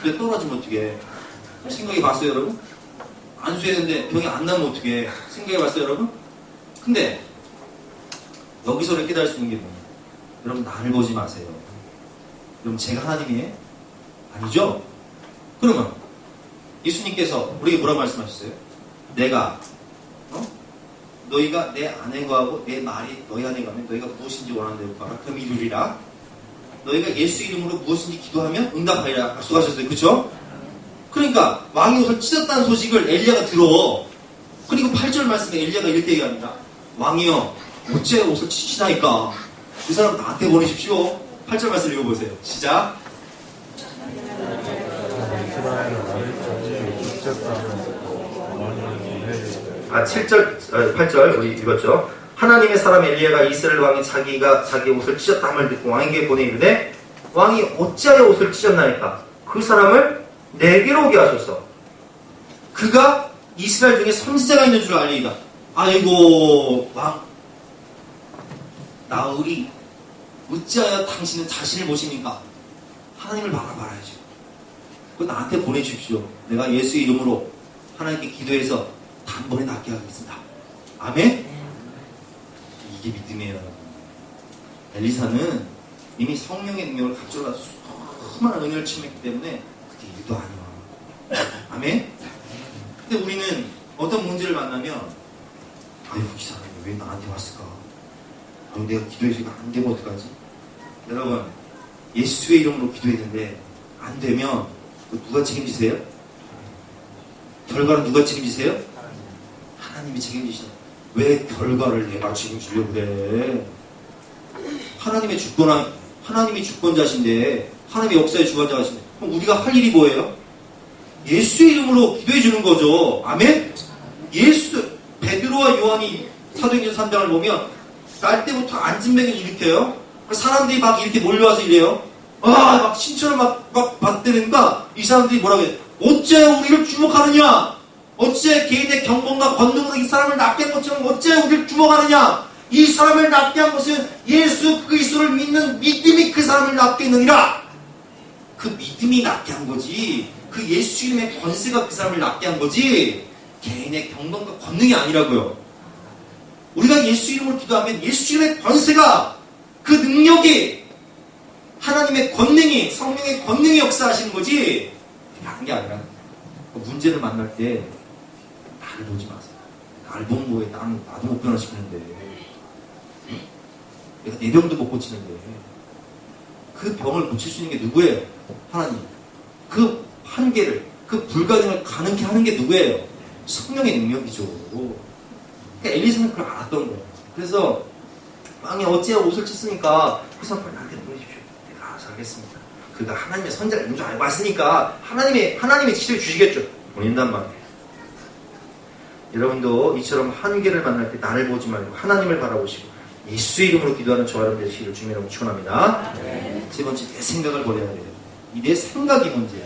근데 떨어지면 어떡해? 생각해봤어요 여러분? 안수했는데 병이 안 나면 어떡해? 생각해봤어요 여러분? 근데 여기서 깨달을 수 있는 게 뭐냐? 여러분 나를 보지 마세요. 여러분 제가 하나님이에요? 아니죠? 그러면 예수님께서 우리에게 뭐라고 말씀하셨어요? 내가 너희가 내 안에 거하고 내 말이 너희 안에 가면 너희가 무엇인지 원하는 대로 구하라. 그럼 이루리라. 너희가 예수 이름으로 무엇인지 기도하면 응답하리라. 약속하셨어요. 그렇죠? 그러니까 왕이 옷을 찢었다는 소식을 엘리야가 들어. 그리고 8절 말씀에 엘리야가 이렇게 얘기합니다. 왕이여 어째 옷을 찢으시나이까? 그 사람 나한테 보내십시오. 8절 말씀 읽어보세요. 시작. 아, 7절, 8절 우리 읽었죠. 하나님의 사람 엘리야가 이스라엘 왕이 자기 옷을 찢었다함을 듣고 왕에게 보내 이르되 왕이 어찌하여 옷을 찢었나이까? 그 사람을 내게로 오게 하소서. 그가 이스라엘 중에 선지자가 있는 줄 알리이다. 아이고 왕 나으리 어찌하여 당신은 자신을 보십니까? 하나님을 바라봐야죠. 그거 나한테 보내주십시오. 내가 예수 이름으로 하나님께 기도해서 단번에 낫게 하겠습니다. 아멘? 이게 믿음이에요. 엘리사는 이미 성령의 능력을 갖춰서 수많은 은혜를 침했기 때문에 그게 일도 아니야. 아멘? 근데 우리는 어떤 문제를 만나면 아이고 이 사람이 왜 나한테 왔을까? 아이고 내가 기도해서 이거 안 되면 어떡하지? 여러분 예수의 이름으로 기도했는데 안 되면 누가 책임지세요? 결과는 누가 책임지세요? 하나님이 책임지시는. 왜 결과를 내가 책임지려고 그래? 하나님이 주권자신데 하나님의 역사의 주관자신데 그럼 우리가 할 일이 뭐예요? 예수의 이름으로 기도해 주는 거죠. 아멘? 베드로와 요한이 사도행전 3장을 보면 날 때부터 안진뱅이를 일으켜요. 사람들이 막 이렇게 몰려와서 이래요. 막 신천을 막 받대는가 이 사람들이 뭐라고 해요? 어째 우리를 주목하느냐? 어째 개인의 경건과 권능으로 이 사람을 낫게 한 것처럼 어째 우리를 주목하느냐? 이 사람을 낫게 한 것은 예수 그리스도를 믿는 믿음이 그 사람을 낫게 했느니라. 그 믿음이 낫게 한 거지. 그 예수 이름의 권세가 그 사람을 낫게 한 거지. 개인의 경건과 권능이 아니라고요. 우리가 예수 이름으로 기도하면 예수 이름의 권세가 그 능력이 하나님의 권능이 성령의 권능이 역사하시는 거지. 다른 게 아니라 문제를 만날 때 나를 보지 마세요. 나를 보는 거에 나도 못 변화시키는데 내가 내 병도 못 고치는데 그 병을 고칠 수 있는 게 누구예요? 하나님. 그 한계를 그 불가능을 가능케 하는 게 누구예요? 성령의 능력이죠. 그러니까 엘리사는 그걸 알았던 거예요. 그래서 왕이 어찌해 옷을 찢습니까? 그래서 나한테 보내십시오. 내가 알아서 하겠습니다. 그가 하나님의 선자가 있는 줄 알고 왔으니까 하나님의 지시를 주시겠죠. 보낸단 말이에요. 여러분도 이처럼 한계를 만날 때 나를 보지 말고 하나님을 바라보시고 예수의 이름으로 기도하는 저와 여러분들 되시기를 주님의 이름으로 축원합니다. 세 번째, 내 생각을 버려야 돼요. 이 내 생각이 문제야.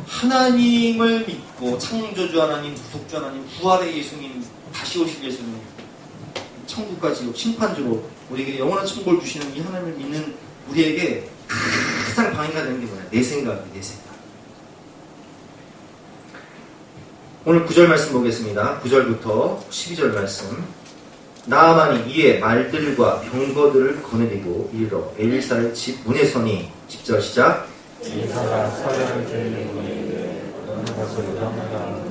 하나님을 믿고 창조주 하나님, 구속주 하나님, 부활의 예수님, 다시 오실 예수님, 천국과 지옥, 심판주로 우리에게 영원한 천국을 주시는 이 하나님을 믿는 우리에게 가장 방해가 되는 게 뭐냐? 내 생각이에요. 내 생각. 오늘 9절 말씀 보겠습니다. 9절부터 12절 말씀. 나아만이 이에 말들과 병거들을 거느리고 이르러 엘리사의 집 문에 서니 10절 시작. 엘리사가 사자를 데리고 보내되 어느 가서 요단마다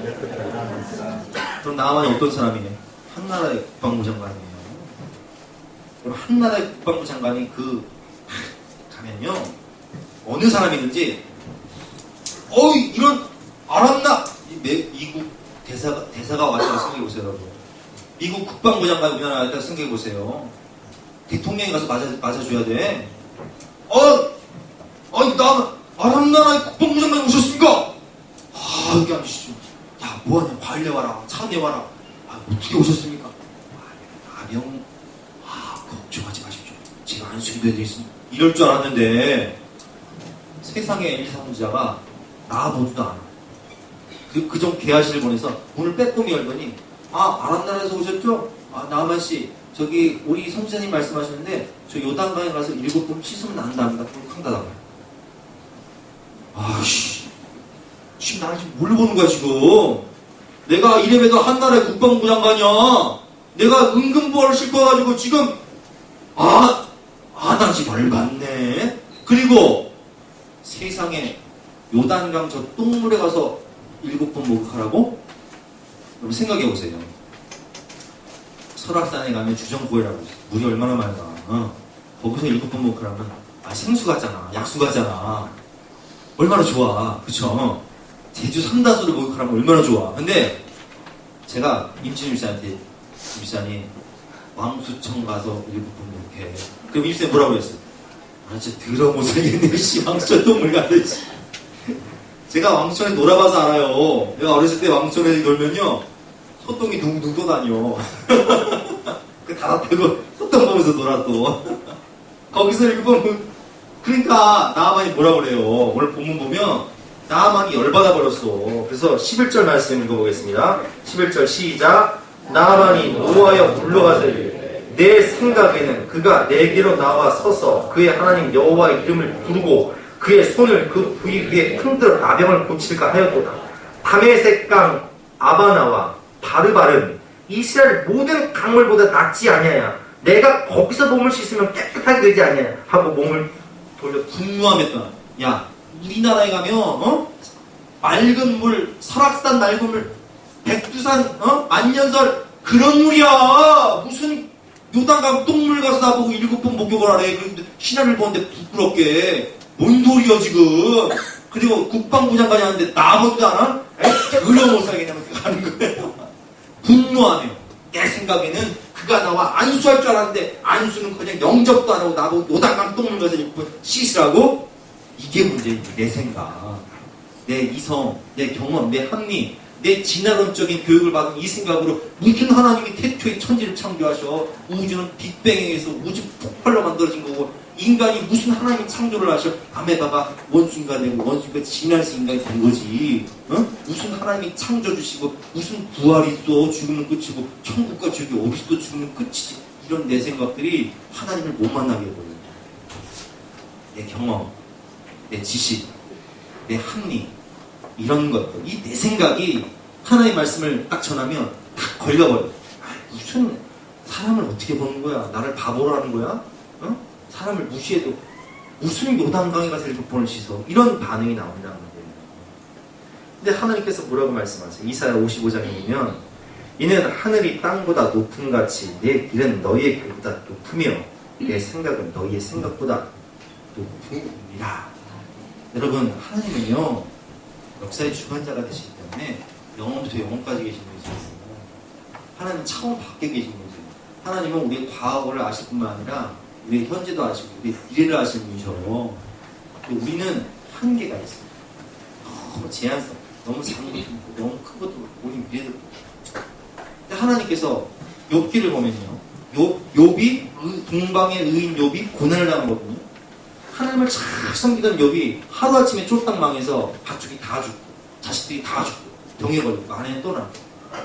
깨끗하게 하면서. 그럼 나아만이 어떤 사람이에요? 한나라의 국방부 장관이에요. 그럼 한나라의 국방부 장관이 가면요 어느 사람이든지 이런 아람나 미국 대사가 왔다고 생각해보세요. 여러분. 미국 국방부 장관이 우리나라에 왔다고 생각해보세요. 대통령이 가서 맞아줘야 돼. 아람나라의 국방부 장관이 오셨습니까? 여기 앉으시죠. 야, 뭐하냐, 과일 내와라, 차 내와라. 어떻게 오셨습니까? 나병, 걱정하지 마십시오. 제가 안수기도 해드리겠습니다. 이럴 줄 알았는데 세상에 엘리사 선지자가 나와보지도 않아. 그정 개아시를 보내서 문을 빼꼼히 열더니 아람나라에서 오셨죠? 나만씨 저기 우리 선지자님 말씀하시는데 저 요단강에 가서 7번 씻으면 난답니다. 그럼 큰다다고요. 지금 나를 지금 뭘 보는 거야 지금? 내가 이래봬도 한나라의 국방부 장관이야. 내가 은근보화를 싣고 와가지고 지금 나 지금 열받네. 그리고 세상에 요단강 저 똥물에 가서 7번 목욕하라고? 여러분 생각해보세요. 설악산에 가면 주정고해라고 있어. 물이 얼마나 맑아. 거기서 7번 목욕하라면 생수 같잖아. 약수 같잖아. 얼마나 좋아. 그쵸? 제주 삼다수를 목욕하라면 얼마나 좋아. 근데 제가 임진우 씨한테 임산이 왕수청 가서 7번 목욕해. 그럼 임산이 뭐라고 했어요? 진짜 더러워 못살겠네. 왕수천 동물 같아. 제가 왕수천에 놀아봐서 알아요. 내가 어렸을 때 왕수천에 놀면요 소똥이 둥둥 떠다녀. 그 달았다고 소똥 보면서 놀았어. 거기서 7번 그러니까 나하만이 뭐라 그래요. 오늘 본문 보면 나하만이 열받아 버렸어. 그래서 11절 말씀 읽어보겠습니다. 11절 시작. 나하만이 노하여 물러가서 이르되 내 생각에는 그가 내게로 나와 서서 그의 하나님 여호와 이름을 부르고 그의 손을 그 부위 위에 흔들어 나병을 고칠까 하였도다. 다메섹강 아바나와 바르바른 이스라엘 모든 강물보다 낫지 아니하냐. 내가 거기서 몸을 씻으면 깨끗하게 되지 아니하냐 하고 몸을 돌려 분노하였다. 야, 우리나라에 가면 맑은 물, 설악산 맑은 물, 백두산 만년설 그런 물이야. 무슨 요단강 똥물 가서 나보고 7번 목욕을 하래. 그런데 신화를 보는데 부끄럽게 뭔 소리야 지금. 그리고 국방부 장관이 하는데 나보지도 않아? 더러워 못 살겠냐면 하는 거예요. 분노하네요. 내 생각에는 그가 나와 안수할 줄 알았는데 안수는 그냥 영접도 안 하고 나보고 요단강 똥물 가서 7번 씻으라고? 이게 문제지. 내 생각, 내 이성, 내 경험, 내 합리, 내 진화론적인 교육을 받은 이 생각으로 무슨 하나님이 태초에 천지를 창조하셔. 우주는 빅뱅에 의해서 우주 폭발로 만들어진 거고 인간이 무슨 하나님이 창조를 하셔. 아메바가 원수인가 되고 원수가 진화해서 인간이 된 거지. 무슨 하나님이 창조 주시고 무슨 부활이 있어. 죽으면 끝이고 천국과 지옥이 어디서 죽으면 끝이지. 이런 내 생각들이 하나님을 못 만나게 해버려요. 내 경험, 내 지식, 내 합리 이런 것들, 이 내 생각이 하나님의 말씀을 딱 전하면 딱 걸려버려. 무슨 사람을 어떻게 보는 거야? 나를 바보로 하는 거야? 사람을 무시해도 무슨 요단강에 가서 7번을 씻어? 이런 반응이 나온다는 거예요. 근데 하나님께서 뭐라고 말씀하세요? 이사야 55장에 보면 이는 하늘이 땅보다 높은 같이 내 길은 너희의 길보다 높으며 내 생각은 너희의 생각보다 높으니라. 여러분, 하나님은요 역사의 주관자가 되시기 때문에 영원부터 영원까지 계신 분이세요. 하나님은 차원 밖에 계신 분이세요. 하나님은 우리의 과거를 아실 뿐만 아니라 우리의 현재도 아시고 우리의 미래를 아시는 분이셔요. 우리는 한계가 있어요. 너무 제한성, 너무 작은 것도 있고 너무 큰 것도 있고 우리 미래도 있고. 근데 하나님께서 욥기를 보면요, 욥이 동방의 의인 욥이 고난을 당하거든요. 하나님을 잘 섬기던 욥이 하루아침에 쫄딱 망해서 가축이 다 죽고 자식들이 다 죽고 병에 걸리고 아내는 떠나고.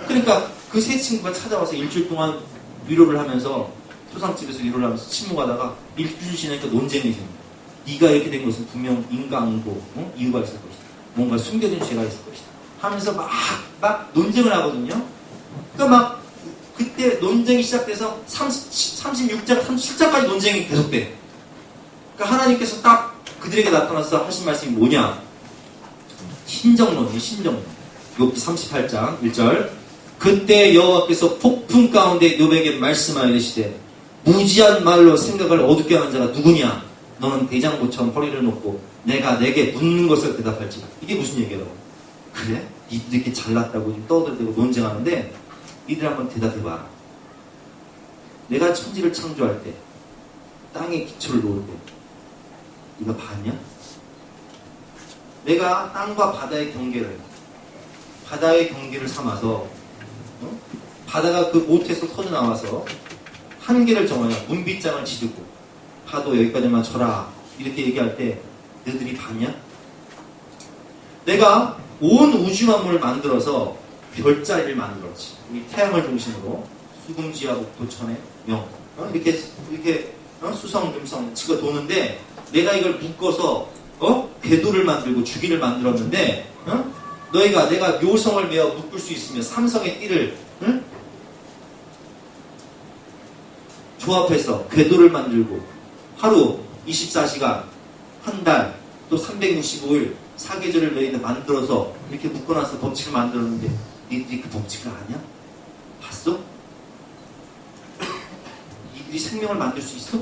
그러니까 그 세 친구가 찾아와서 일주일 동안 위로를 하면서 소상집에서 위로를 하면서 침묵하다가 일주일 지나니까 논쟁이 생깁니다. 네가 이렇게 된 것은 분명 인간고 이유가 있을 것이다. 뭔가 숨겨진 죄가 있을 것이다. 하면서 막 논쟁을 하거든요. 그러니까 막 그때 논쟁이 시작돼서 36장, 37장까지 논쟁이 계속돼. 그러니까 하나님께서 딱 그들에게 나타나서 하신 말씀이 뭐냐? 신정론이에요. 신정론. 욥기 38장 1절. 그때 여호와께서 폭풍 가운데 욥에게 말씀하여 이르시되 무지한 말로 생각을 어둡게 하는 자가 누구냐? 너는 대장부처럼 허리를 놓고 내가 내게 묻는 것을 대답할지. 이게 무슨 얘기라고? 그래? 니들 이렇게 잘났다고 지금 떠들대고 논쟁하는데 니들 한번 대답해봐. 내가 천지를 창조할 때 땅에 기초를 놓을 때 네가 봤냐? 내가 땅과 바다의 경계를 삼아서 바다가 그 못에서 터져나와서 한계를 정하여 문빗장을 지르고 파도 여기까지만 쳐라 이렇게 얘기할 때 너희들이 봤냐? 내가 온 우주 만물을 만들어서 별자리를 만들었지. 이 태양을 중심으로 수금지와 목토천의 명 이렇게 수성, 금성 치고 도는데 내가 이걸 묶어서 궤도를 만들고 주기를 만들었는데 너희가 내가 묘성을 메어 묶을 수 있으면 삼성의 띠를 조합해서 궤도를 만들고 하루 24시간 한 달 또 365일 사계절을 너희들 만들어서 이렇게 묶어놔서 법칙을 만들었는데 니들이 그 법칙을 아냐? 봤어? 니들이 생명을 만들 수 있어?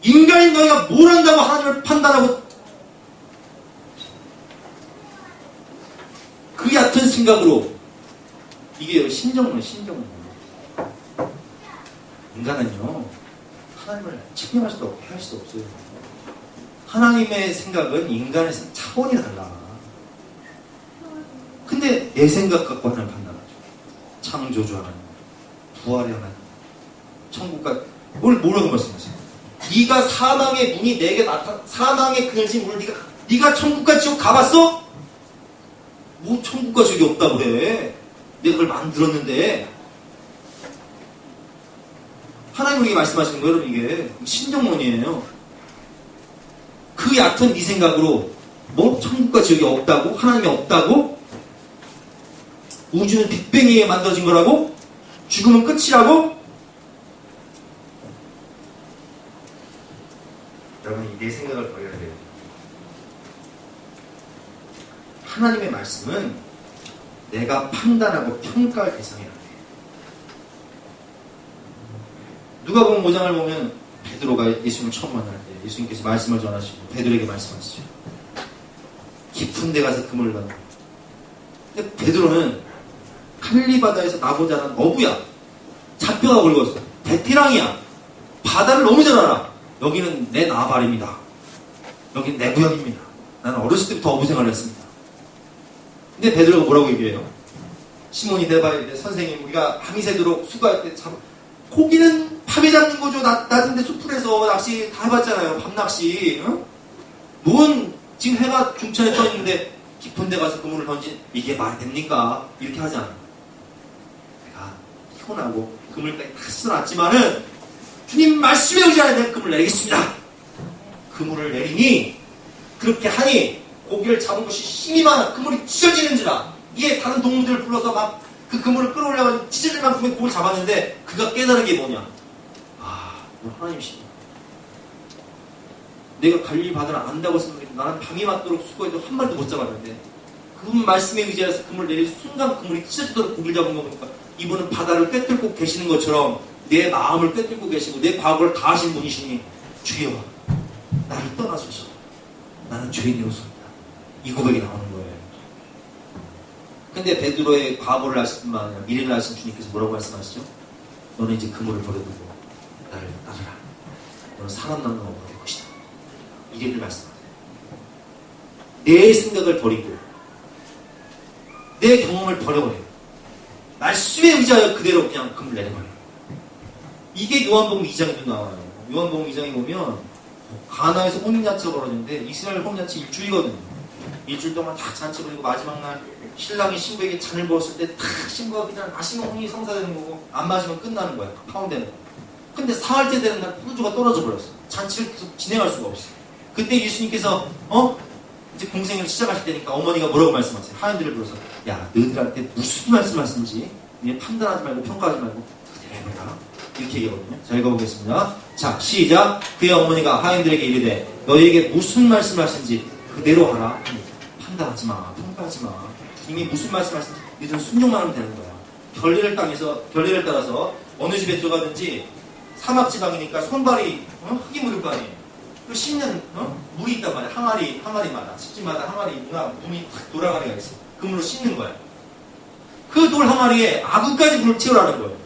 인간인 너희가 뭘 한다고 하나님을 판단하고 그 얕은 생각으로 이게 신정론. 인간은요 하나님을 책임할 수도 없고 할 수도 없어요. 하나님의 생각은 인간의 차원이 달라. 근데 내 생각 갖고 하나님 판단하죠. 창조주 하나님, 부활의 하나님, 천국과 뭐라고 말씀하세요? 네가 사망의 문이 내게 사망의 그늘진 문을 네가 천국과 지옥 가봤어? 뭐 천국과 지옥이 없다고 그래. 내가 그걸 만들었는데. 하나님 우리에게 말씀하시는 거예요, 여러분. 이게 신정론이에요. 그 얕은 네 생각으로 뭐 천국과 지옥이 없다고? 하나님이 없다고? 우주는 빅뱅에 만들어진 거라고? 죽음은 끝이라고? 여러분 이 내 생각을 버려야 돼요. 하나님의 말씀은 내가 판단하고 평가할 대상이 아니에요. 누가복음 5장을 보면 베드로가 예수님을 처음 만날 때 예수님께서 말씀을 전하시고 베드로에게 말씀하시죠. 깊은 데 가서 그물을 넣는. 근데 베드로는 갈릴리 바다에서 나고 자란 어부야. 잣뼈가 굵었어. 베테랑이야. 바다를 너무 잘 알아. 여기는 내 나발입니다. 여기는 내 구역입니다. 나는 어렸을 때부터 어부 생활을 했습니다. 근데 베드로가 뭐라고 얘기해요? 시몬이 대바이데 선생님 우리가 밤이 새도록 수고할 때 참 고기는 밤에 잡는 거죠. 낮은데 숲풀에서 낚시 다 해봤잖아요. 밤낚시. 응? 뭔 지금 해가 중천에 떠있는데 깊은 데 가서 그물을 던진 이게 말이 됩니까? 이렇게 하지 않아요. 내가 피곤하고 그물까지 다 씻어놨지만은 주님 말씀에 의지하여 내가 그물을 내리겠습니다. 그물을 내리니 그렇게 하니 고기를 잡은 것이 힘이 많아 그물이 찢어지는지라. 이게 다른 동물들을 불러서 막 그 그물을 끌어올려가지고 찢어질 만큼의 고기를 잡았는데 그가 깨달은 게 뭐냐? 하나님이십니다. 내가 갈릴리 바다를 안다고 생각해도 나는 밤이 맞도록 수고해도 한 마리도 못 잡았는데 그 말씀에 의지해서 그물을 내릴 순간 그물이 찢어지도록 고기를 잡은 거 보니까 이분은 바다를 꿰뚫고 계시는 것처럼 내 마음을 꿰뚫고 계시고 내 과거를 다 아신 분이시니 주여 나를 떠나소서. 나는 죄인이로소이다. 이 고백이 나오는 거예요. 근데 베드로의 과거를 아실 뿐만 아니라 미래를 아신 주님께서 뭐라고 말씀하시죠? 너는 이제 그물을 버려두고 나를 따르라. 너는 살아남는 어부가 될 것이다. 이래를 말씀하세요. 내 생각을 버리고 내 경험을 버려버려요. 말씀에 의지하여 그대로 그냥 그물 내려버려요. 이게 요한복음 2장에도 나와요. 요한복음 2장에 보면 가나에서 혼인잔치가 벌어지는데 이스라엘 혼인잔치 일주일이거든요. 일주일 동안 다 잔치 벌이고 마지막 날 신랑이 신부에게 잔을 부었을 때 탁 신부가 그냥 마시면 혼인이 성사되는 거고 안 마시면 끝나는 거야. 파혼되는 거야. 근데 사흘째 되는 날 포도주가 떨어져 버렸어. 잔치를 계속 진행할 수가 없어. 그때 예수님께서 이제 공생을 시작하실 때니까 어머니가 뭐라고 말씀하세요? 하인들을 불러서 야 너희들한테 무슨 말씀하시는지 판단하지 말고 평가하지 말고 그대로 해보라. 이렇게 얘기하거든요. 자 읽어보겠습니다. 자 시작. 그의 어머니가 하인들에게 이르되 너희에게 무슨 말씀을 하시는지 그대로 하라. 판단하지 마. 평가하지 마. 주님이 무슨 말씀하시는지 너희들은 순종만 하면 되는 거야. 결례를 따라서 어느 집에 들어가든지 사막지방이니까 손발이 흙이 묻을 거 아니에요. 그 씻는 물이 있단 말이야. 항아리마다 집집마다 문이 탁 돌아가리가 있어. 그 물로 씻는 거야. 그 돌 항아리에 아구까지 물을 채우라는 거예요.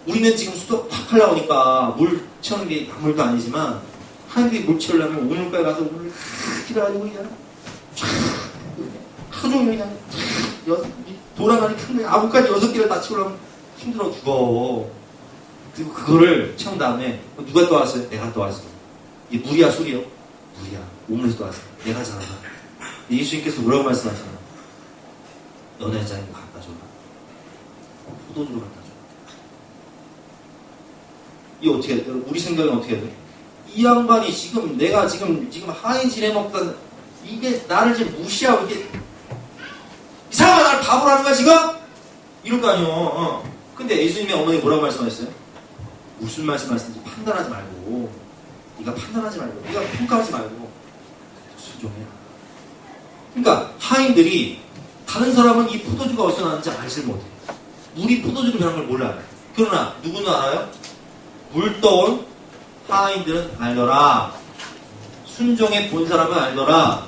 우리는 지금 수도 탁 하려고 하니까 물 채우는 게 아무것도 아니지만 하인들이 물 채우려면 우물가에 가서 물을 탁 길어가지고 그냥 쫙 하루 종일 그냥 돌아가니 큰 아구까지 6개를 다 채우려면 힘들어 죽어. 그리고 그거를 채운 다음에 누가 떠왔어요? 내가 떠왔어요. 이게 물이야 술이요? 물이야. 우물에서 떠왔어요. 내가 잘한다. 예수님께서 뭐라고 말씀하시나요? 너네 자인 거 갖다 줘라. 포도주로 갖다 줘. 이게 어떻게 해야 돼? 우리 생각은 어떻게 해야 돼? 이 양반이 내가 지금 하인 지내먹던 이게 나를 지금 무시하고 이게 이상한 나를 바보로 하는 거야 지금? 이럴 거 아니요. 근데 예수님의 어머니 뭐라고 말씀하셨어요? 무슨 말씀하시는지 판단하지 말고 네가 판단하지 말고, 네가 평가하지 말고 순종해라. 그러니까 하인들이 다른 사람은 이 포도주가 어디서 나는지 알지 못해. 물이 포도주로 변한 걸 몰라요. 그러나 누구는 알아요? 물 떠온 하인들은 알더라. 순종에 본 사람은 알더라.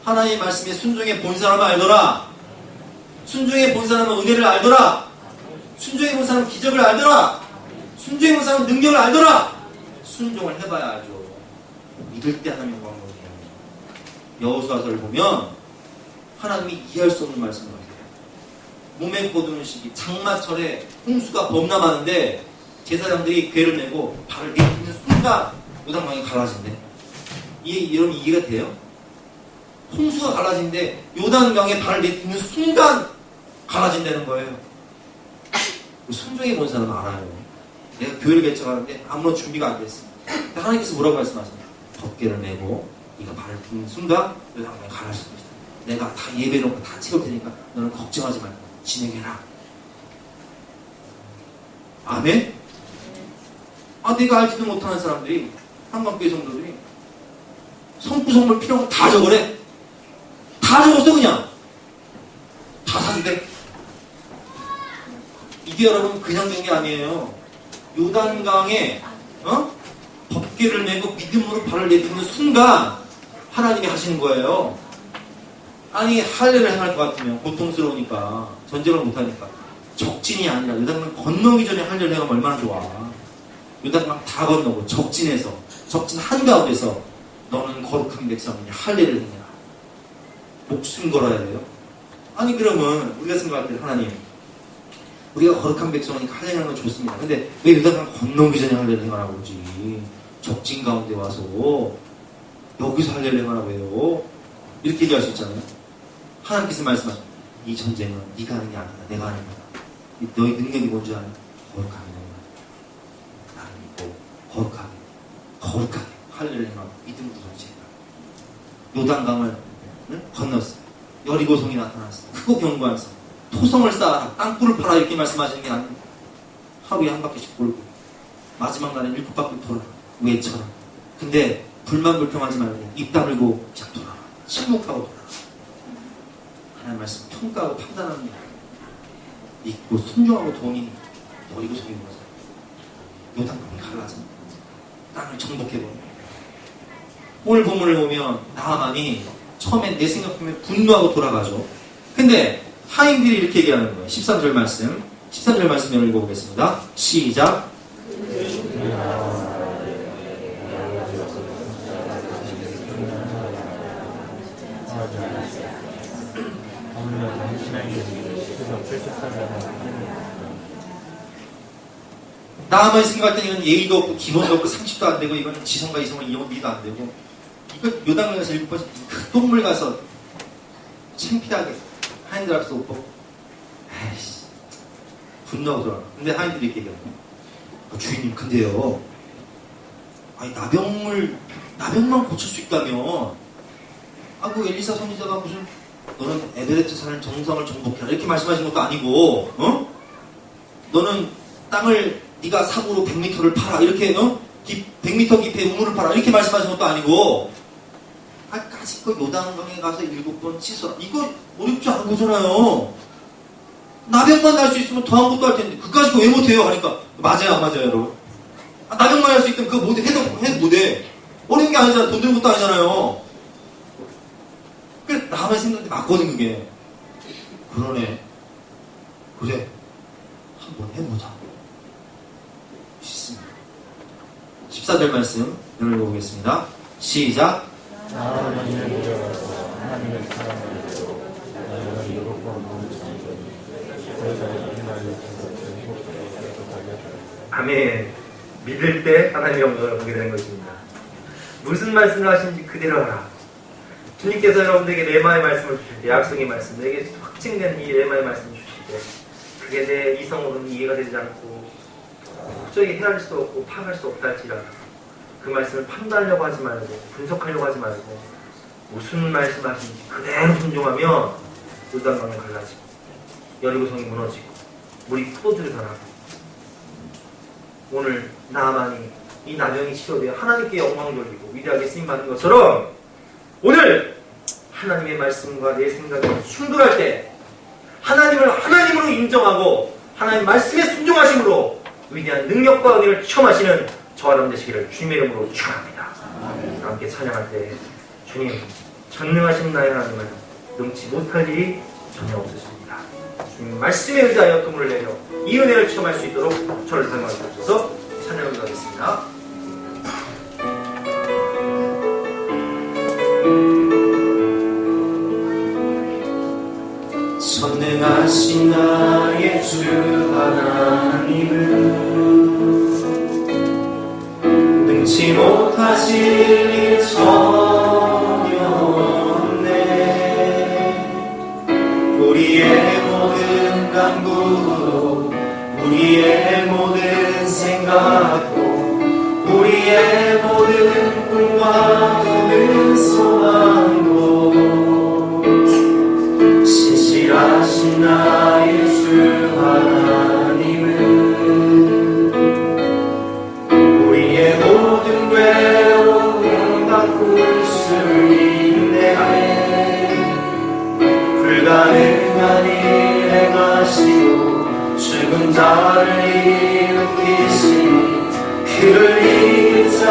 하나님의 말씀에 순종에 본 사람은 알더라. 순종에 본 사람은 은혜를 알더라. 순종해 본 사람은 기적을 알더라. 순종해 본 사람은 능력을 알더라. 순종을 해봐야 알죠. 믿을 때 하나님 영광을 보게 합니다. 여호수아서를 보면 하나님이 이해할 수 없는 말씀을 하세요. 몸에 거두는 시기, 장마철에 홍수가 범람하는데 제사장들이 궤를 내고 발을 내딛는 순간 요단강이 갈라진대. 여러분 이해가 돼요? 홍수가 갈라진데 요단강에 발을 내딛는 순간 갈라진다는 거예요. 순종해 본 사람은 알아요. 내가 교회를 개척하는데 아무런 준비가 안 됐어. 하나님께서 뭐라고 말씀하십니까? 덮개를 메고 네가 발을 딛는 순간 요단강이 갈라질 것이다. 내가 다 예배놓고 다 채울 테니까 너는 걱정하지 말고 진행해라. 아멘? 내가 알지도 못하는 사람들이, 한강교회 성도들이 성구성물 필요한 거 다 적으래. 다 적었어 그냥. 다 사주대. 이게 여러분 그냥 된 게 아니에요. 요단강에 덮개를 메고 믿음으로 발을 내딛는 순간 하나님이 하시는 거예요. 아니 할례를 행할 것 같으면 고통스러우니까 전쟁을 못하니까 적진이 아니라 요단강 건너기 전에 할례를 행하면 얼마나 좋아. 요단강 다 건너고 적진에서, 적진 한가운데서 너는 거룩한 백성이니 할례를 행해라. 목숨 걸어야 돼요. 아니 그러면 우리가 생각할 때 하나님, 우리가 거룩한 백성이니까 할례하는 건 좋습니다. 근데 왜 요단강 건너기 전에 할례를 행하라고 그러지? 적진 가운데 와서 여기서 할례를 행하라고 해요. 이렇게 얘기할 수 있잖아요. 하나님께서 말씀하시죠. 이 전쟁은 네가 하는 게 아니다. 내가 하는 거다. 너희 능력이 뭔지 아냐? 거룩하게 나를 믿고 거룩하게 할례를 행하고 믿음으로 전쟁해라. 요단강을 건넜어요. 여리고성이 나타났어요. 크고 견고한 성. 토성을 쌓아라. 땅굴을 파라. 이렇게 말씀하시는 게 아니에요. 하루에 한 바퀴씩 돌고 마지막 날에 7바퀴 돌아라. 외쳐라. 근데 불만 불평하지 말고 입 다물고 그냥 돌아라. 침묵하고 돌아라. 하나님 말씀 평가하고 판단하는 게 믿고 순종하고 돈이 여리고성이 모여서 요단강이 갈라져 땅을 정복해버려. 오늘 본문을 보면 나하만이 처음엔 내 생각하면 분노하고 돌아가죠. 근데 하인들이 이렇게 얘기하는 거예요. 13절 말씀 13절 말씀 읽어보겠습니다. 시작. 나만 생각할 때는 이건 예의도 없고 기본도 없고 상식도 안 되고 이건 지성과 이성을 이해도 안 되고 이거 요단강에서 7번 그 똥물 가서 창피하게 하인들 앞에서 옷 벗고 에이씨 분노하고 돌아가. 근데 하인들이 이렇게 얘기해요. 주인님 근데요 아니 나병만 고칠 수 있다면 그 엘리사 선지자가 무슨 너는 에베레트 산을 정성을 정복해라 이렇게 말씀하신 것도 아니고 너는 땅을 네가 사고로 100m를 팔아 이렇게 100m 깊이의 우물을 팔아 이렇게 말씀하신 것도 아니고 까짓 거 요단강에 가서 7번 씻어라 이거 어렵지 않은 거잖아요. 나병만 날 수 있으면 더 한 것도 할 텐데 그까짓 거 왜 못해요 하니까 맞아요 안 맞아요 여러분? 나병만 할 수 있다면 그거 못해 해도 못해. 어려운 게 아니잖아. 돈 드는 것도 아니잖아요. 그래 나만 생각인데 맞거든 그게. 그러네 그래 한번 해보자. 14절 말씀 읽어보겠습니다. 시작. 아멘. 믿을 때 하나님의 영광을 보게 되는 것입니다. 무슨 말씀을 하시는지 그대로 하라. 주님께서 여러분들에게 레마의 말씀을 주실 때, 약속의 말씀, 내게 확증된 이 레마의 말씀을 주실 때 그게 내 이성으로는 이해가 되지 않고 도저히 헤아릴 수 없고 파악할 수 없다 할지라도 그 말씀을 판단하려고 하지 말고 분석하려고 하지 말고 무슨 말씀하시는지 그대로 순종하면 요단강이 갈라지고 여리고성이 무너지고 물이 포도주를 변하고 오늘 나만이 이 나병이 치료되어 하나님께 영광을 돌리고 위대하게 쓰임받는 것처럼 오늘 하나님의 말씀과 내 생각이 충돌할 때 하나님을 하나님으로 인정하고 하나님 말씀에 순종하심으로 위대한 능력과 은혜를 체험하시는 저와 여러분 되시기를 주님의 이름으로 축원합니다. 함께 찬양할 때 주님 전능하신 나의 하나님을 능치 못할 일이 전혀 없으십니다. 주님 말씀에 의지하여 tum을 내려 이 은혜를 체험할 수 있도록 저를 사용하여 주셔서 찬양을 하겠습니다. 전능하신 나의 주 하나님은 능치 못하실 일 전혀 없네. 우리의 모든 간구도 우리의 모든 생각도 우리의 모든 꿈과 모든 소망도 신실하신 나의 주 하나님은 우리의 모든 괴로움 바꿀 수 있네. 불가능한 일 행하시고 죽은 자를 일으키시니 그를 이길 자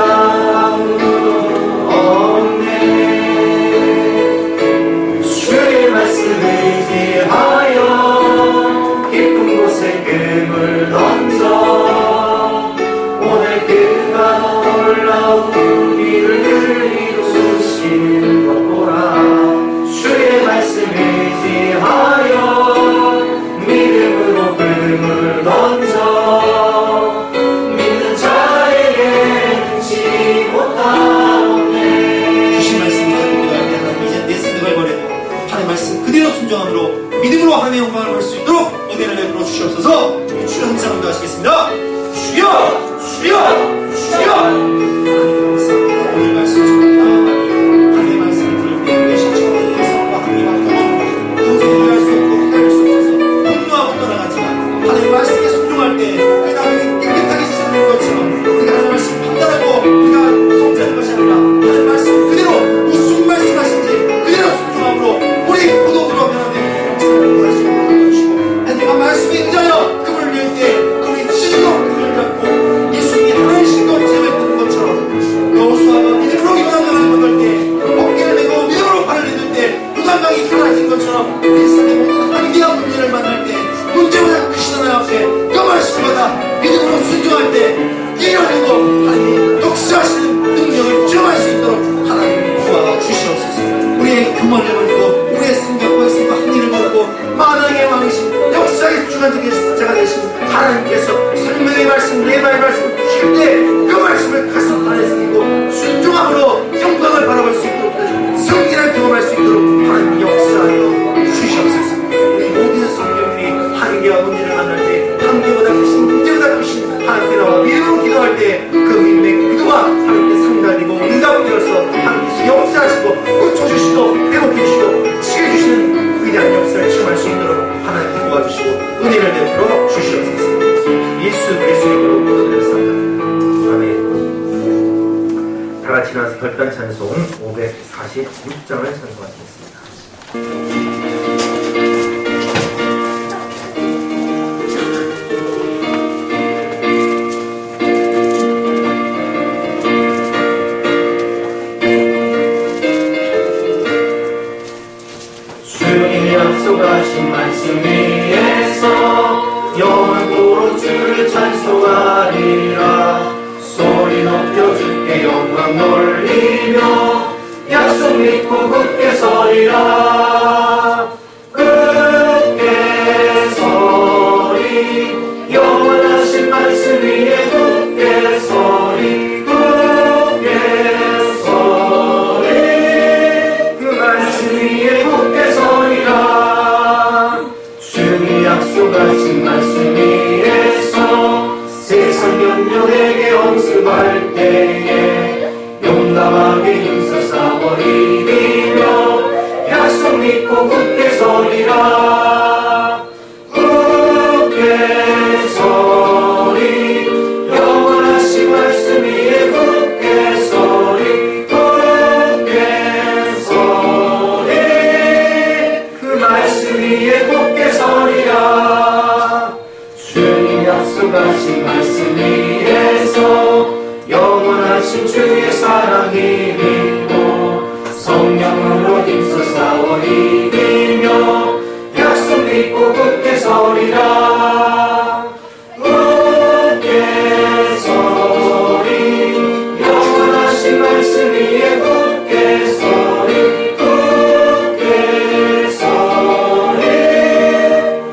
아무도 없네. 주의 말씀을 의지하여 깊은 곳에 금을 던져 오늘 그가 놀라운 일을 이루시는 것 보라. 주의 말씀을 의지하여 믿음으로 금을 던져 믿는 자에게 능치 못하네. 주신 말씀 기다립니다. 하나님 이제 내 생각을 버리고 하나님 말씀 그대로 순종함으로 믿음으로 하나님의 영광을 볼 수 있도록 은혜를 베풀어 주시옵소서. 우리 주여 한 장을 하시겠습니다. 주여 주여 주여. 하나님 감사합니다. 오늘 말씀 전합니다. 하나님의 말씀을 들을 때 우리의 신청하는 삶과 하나님 앞에 도저히 이해할 수 없고 기다릴 수 없어서 분노하고 떠나가지만 하나님 말씀에 순종할 때 우리 나를 깨끗하게 씻는 것처럼 우리가 하나님 말씀 판단하고 우리가 성장하는 것이 아니라 하나님 말씀 그대로 무슨 말씀하신지 그대로 순종함으로 우리 구독으로 변화되는 역사를 보낼 수 있는 것이고 내가 말씀에 의하여 금을 낼 때 우리 시신도 금을 잡고 예수님이 하나이신 것 제외되는 것처럼 여호수아가 믿음으로 요단강을 건널 때 어깨를 메고 믿음으로 발을 내들 때 요단강이 사라진 것처럼 우리 세상의 모든 한계와 문제를 만날 때 문제보다 크신 하나님 앞에 그 말씀마다 믿음으로 순종할 때 이겨내고 하나님이 역사하시는 능력을 체험할 수 있도록 하나님 도와 주시옵소서. 우리의 교만을 버리고 우리의 생각과 생각 한일을 버리고 만왕의 왕이신 역사의 주관적인 자가 되신 하나님께서 생명의 말씀 내마의 말씀을 주실 때 그 말씀을 가슴 안에 새기고 순종함으로 영광을 바라볼 수 있도록 성기를 경험할 수 있도록 하나님 역사하여 주시옵소서. 우리 모든 성경들이 한계와 문제를 만날 때 한계보다 크신 문제보다 크신 하나님께 나와 믿음으로 기도할 때 그 믿음의 기도가 하나님께 상달되고 응답되어서 하나님께서 역사하시고 고쳐주시고 회복해주시고 치유해주시는 위대한 역사를 체험할 수 있도록 하나님 도와주시고 은혜를 베풀어 주시옵소서. 예수 그리스도의 이름으로 기도드렸습니다. 아멘. 다같이 나와서 결단 찬송 546장을 찬송하시겠습니다. 약속하신 말씀 위에서 영원토록 주를 찬송하리라. 소리 높여 주께 영광 돌리며 약속 믿고 굳게 서리라. 굳게 서리 영원하신 말씀 위에 굳게 서리 굳게 서리 그 말씀 위에 굳게 서리라. 주님 약속하신 말씀 위에서 세상 염려에게 엄습할 때에 용감하게 힘써 싸워 이기며 약속 믿고 위에 굳게 서리라. 주님 약속하신 말씀 위에서 영원하신 주의 사랑이 믿고 성령으로 힘써 싸워 이기며 약속 믿고 굳게 서리라. 굳게 서리 영원하신 말씀 위에 굳게 서리 굳게 서리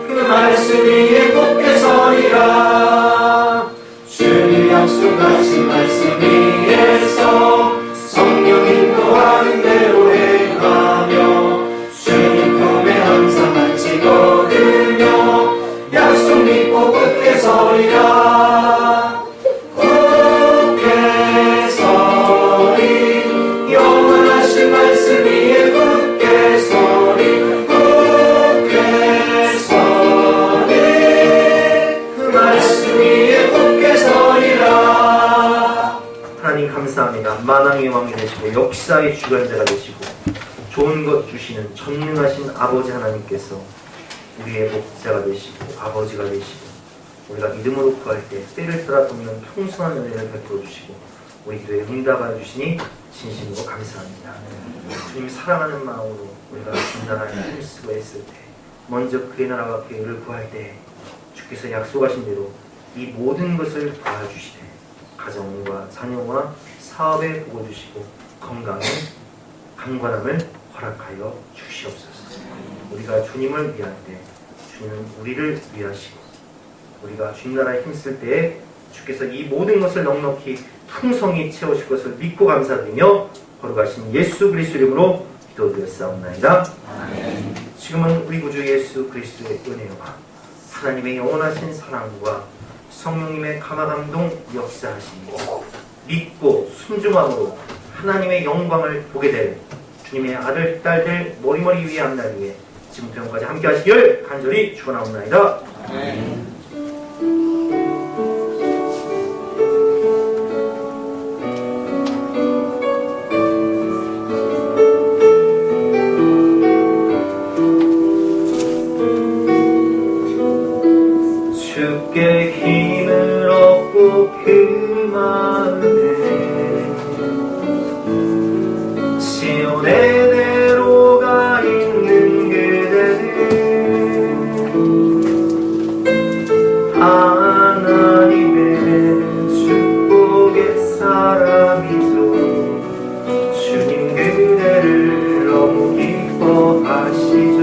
그 말씀 위에 굳게 서리라. 주님 약속하신 말씀 위에서 성령 인도하는 대로 행하며 주님 품에 항상 같이 거두며 약속 믿고 굳게 서리라. 굳게 서리 영원하신 말씀 위에 굳게 서리 굳게 서리 그 말씀 위에 굳게 서리라. 하나님 감사합니다. 만왕의 왕이 되시고 역사의 주관자가 되시고 좋은 것 주시는 전능하신 아버지 하나님께서 우리의 목자가 되시고 아버지가 되시고 우리가 믿음으로 구할 때 때를 따라 돕는 풍성한 은혜를 베풀어 주시고 우리 기도에 응답하여 주시니 진심으로 감사합니다. 주님 사랑하는 마음으로 우리가 중단하여 힘쓰고 했을 때 먼저 그의 나라와 그의 의를 구할 때 주께서 약속하신 대로 이 모든 것을 도와주시되 가정과 자녀와 사업에 복을 주시고 건강에 강건함을 허락하여 주시옵소서. 우리가 주님을 위할 때 주님은 우리를 위하시고 우리가 주님 나라에 힘쓸 때에 주께서 이 모든 것을 넉넉히 풍성히 채우실 것을 믿고 감사드리며 거룩하신 예수 그리스도 이름으로 기도드렸사옵나이다. 아멘. 지금은 우리 구주 예수 그리스도의 은혜와 하나님의 영원하신 사랑과 성령님의 감화감동 역사하시고 믿고 순종함으로 하나님의 영광을 보게 될 주님의 아들, 딸들 머리머리 위에 앞날 위에 지금부터 영까지 함께 하시길 간절히 축원하옵나이다. 아멘. 주께 힘을 얻고 그 마음에 시온의 대로가 있는 그대는 하나님의 축복의 사람이죠. 주님 그대를 너무 기뻐하시죠.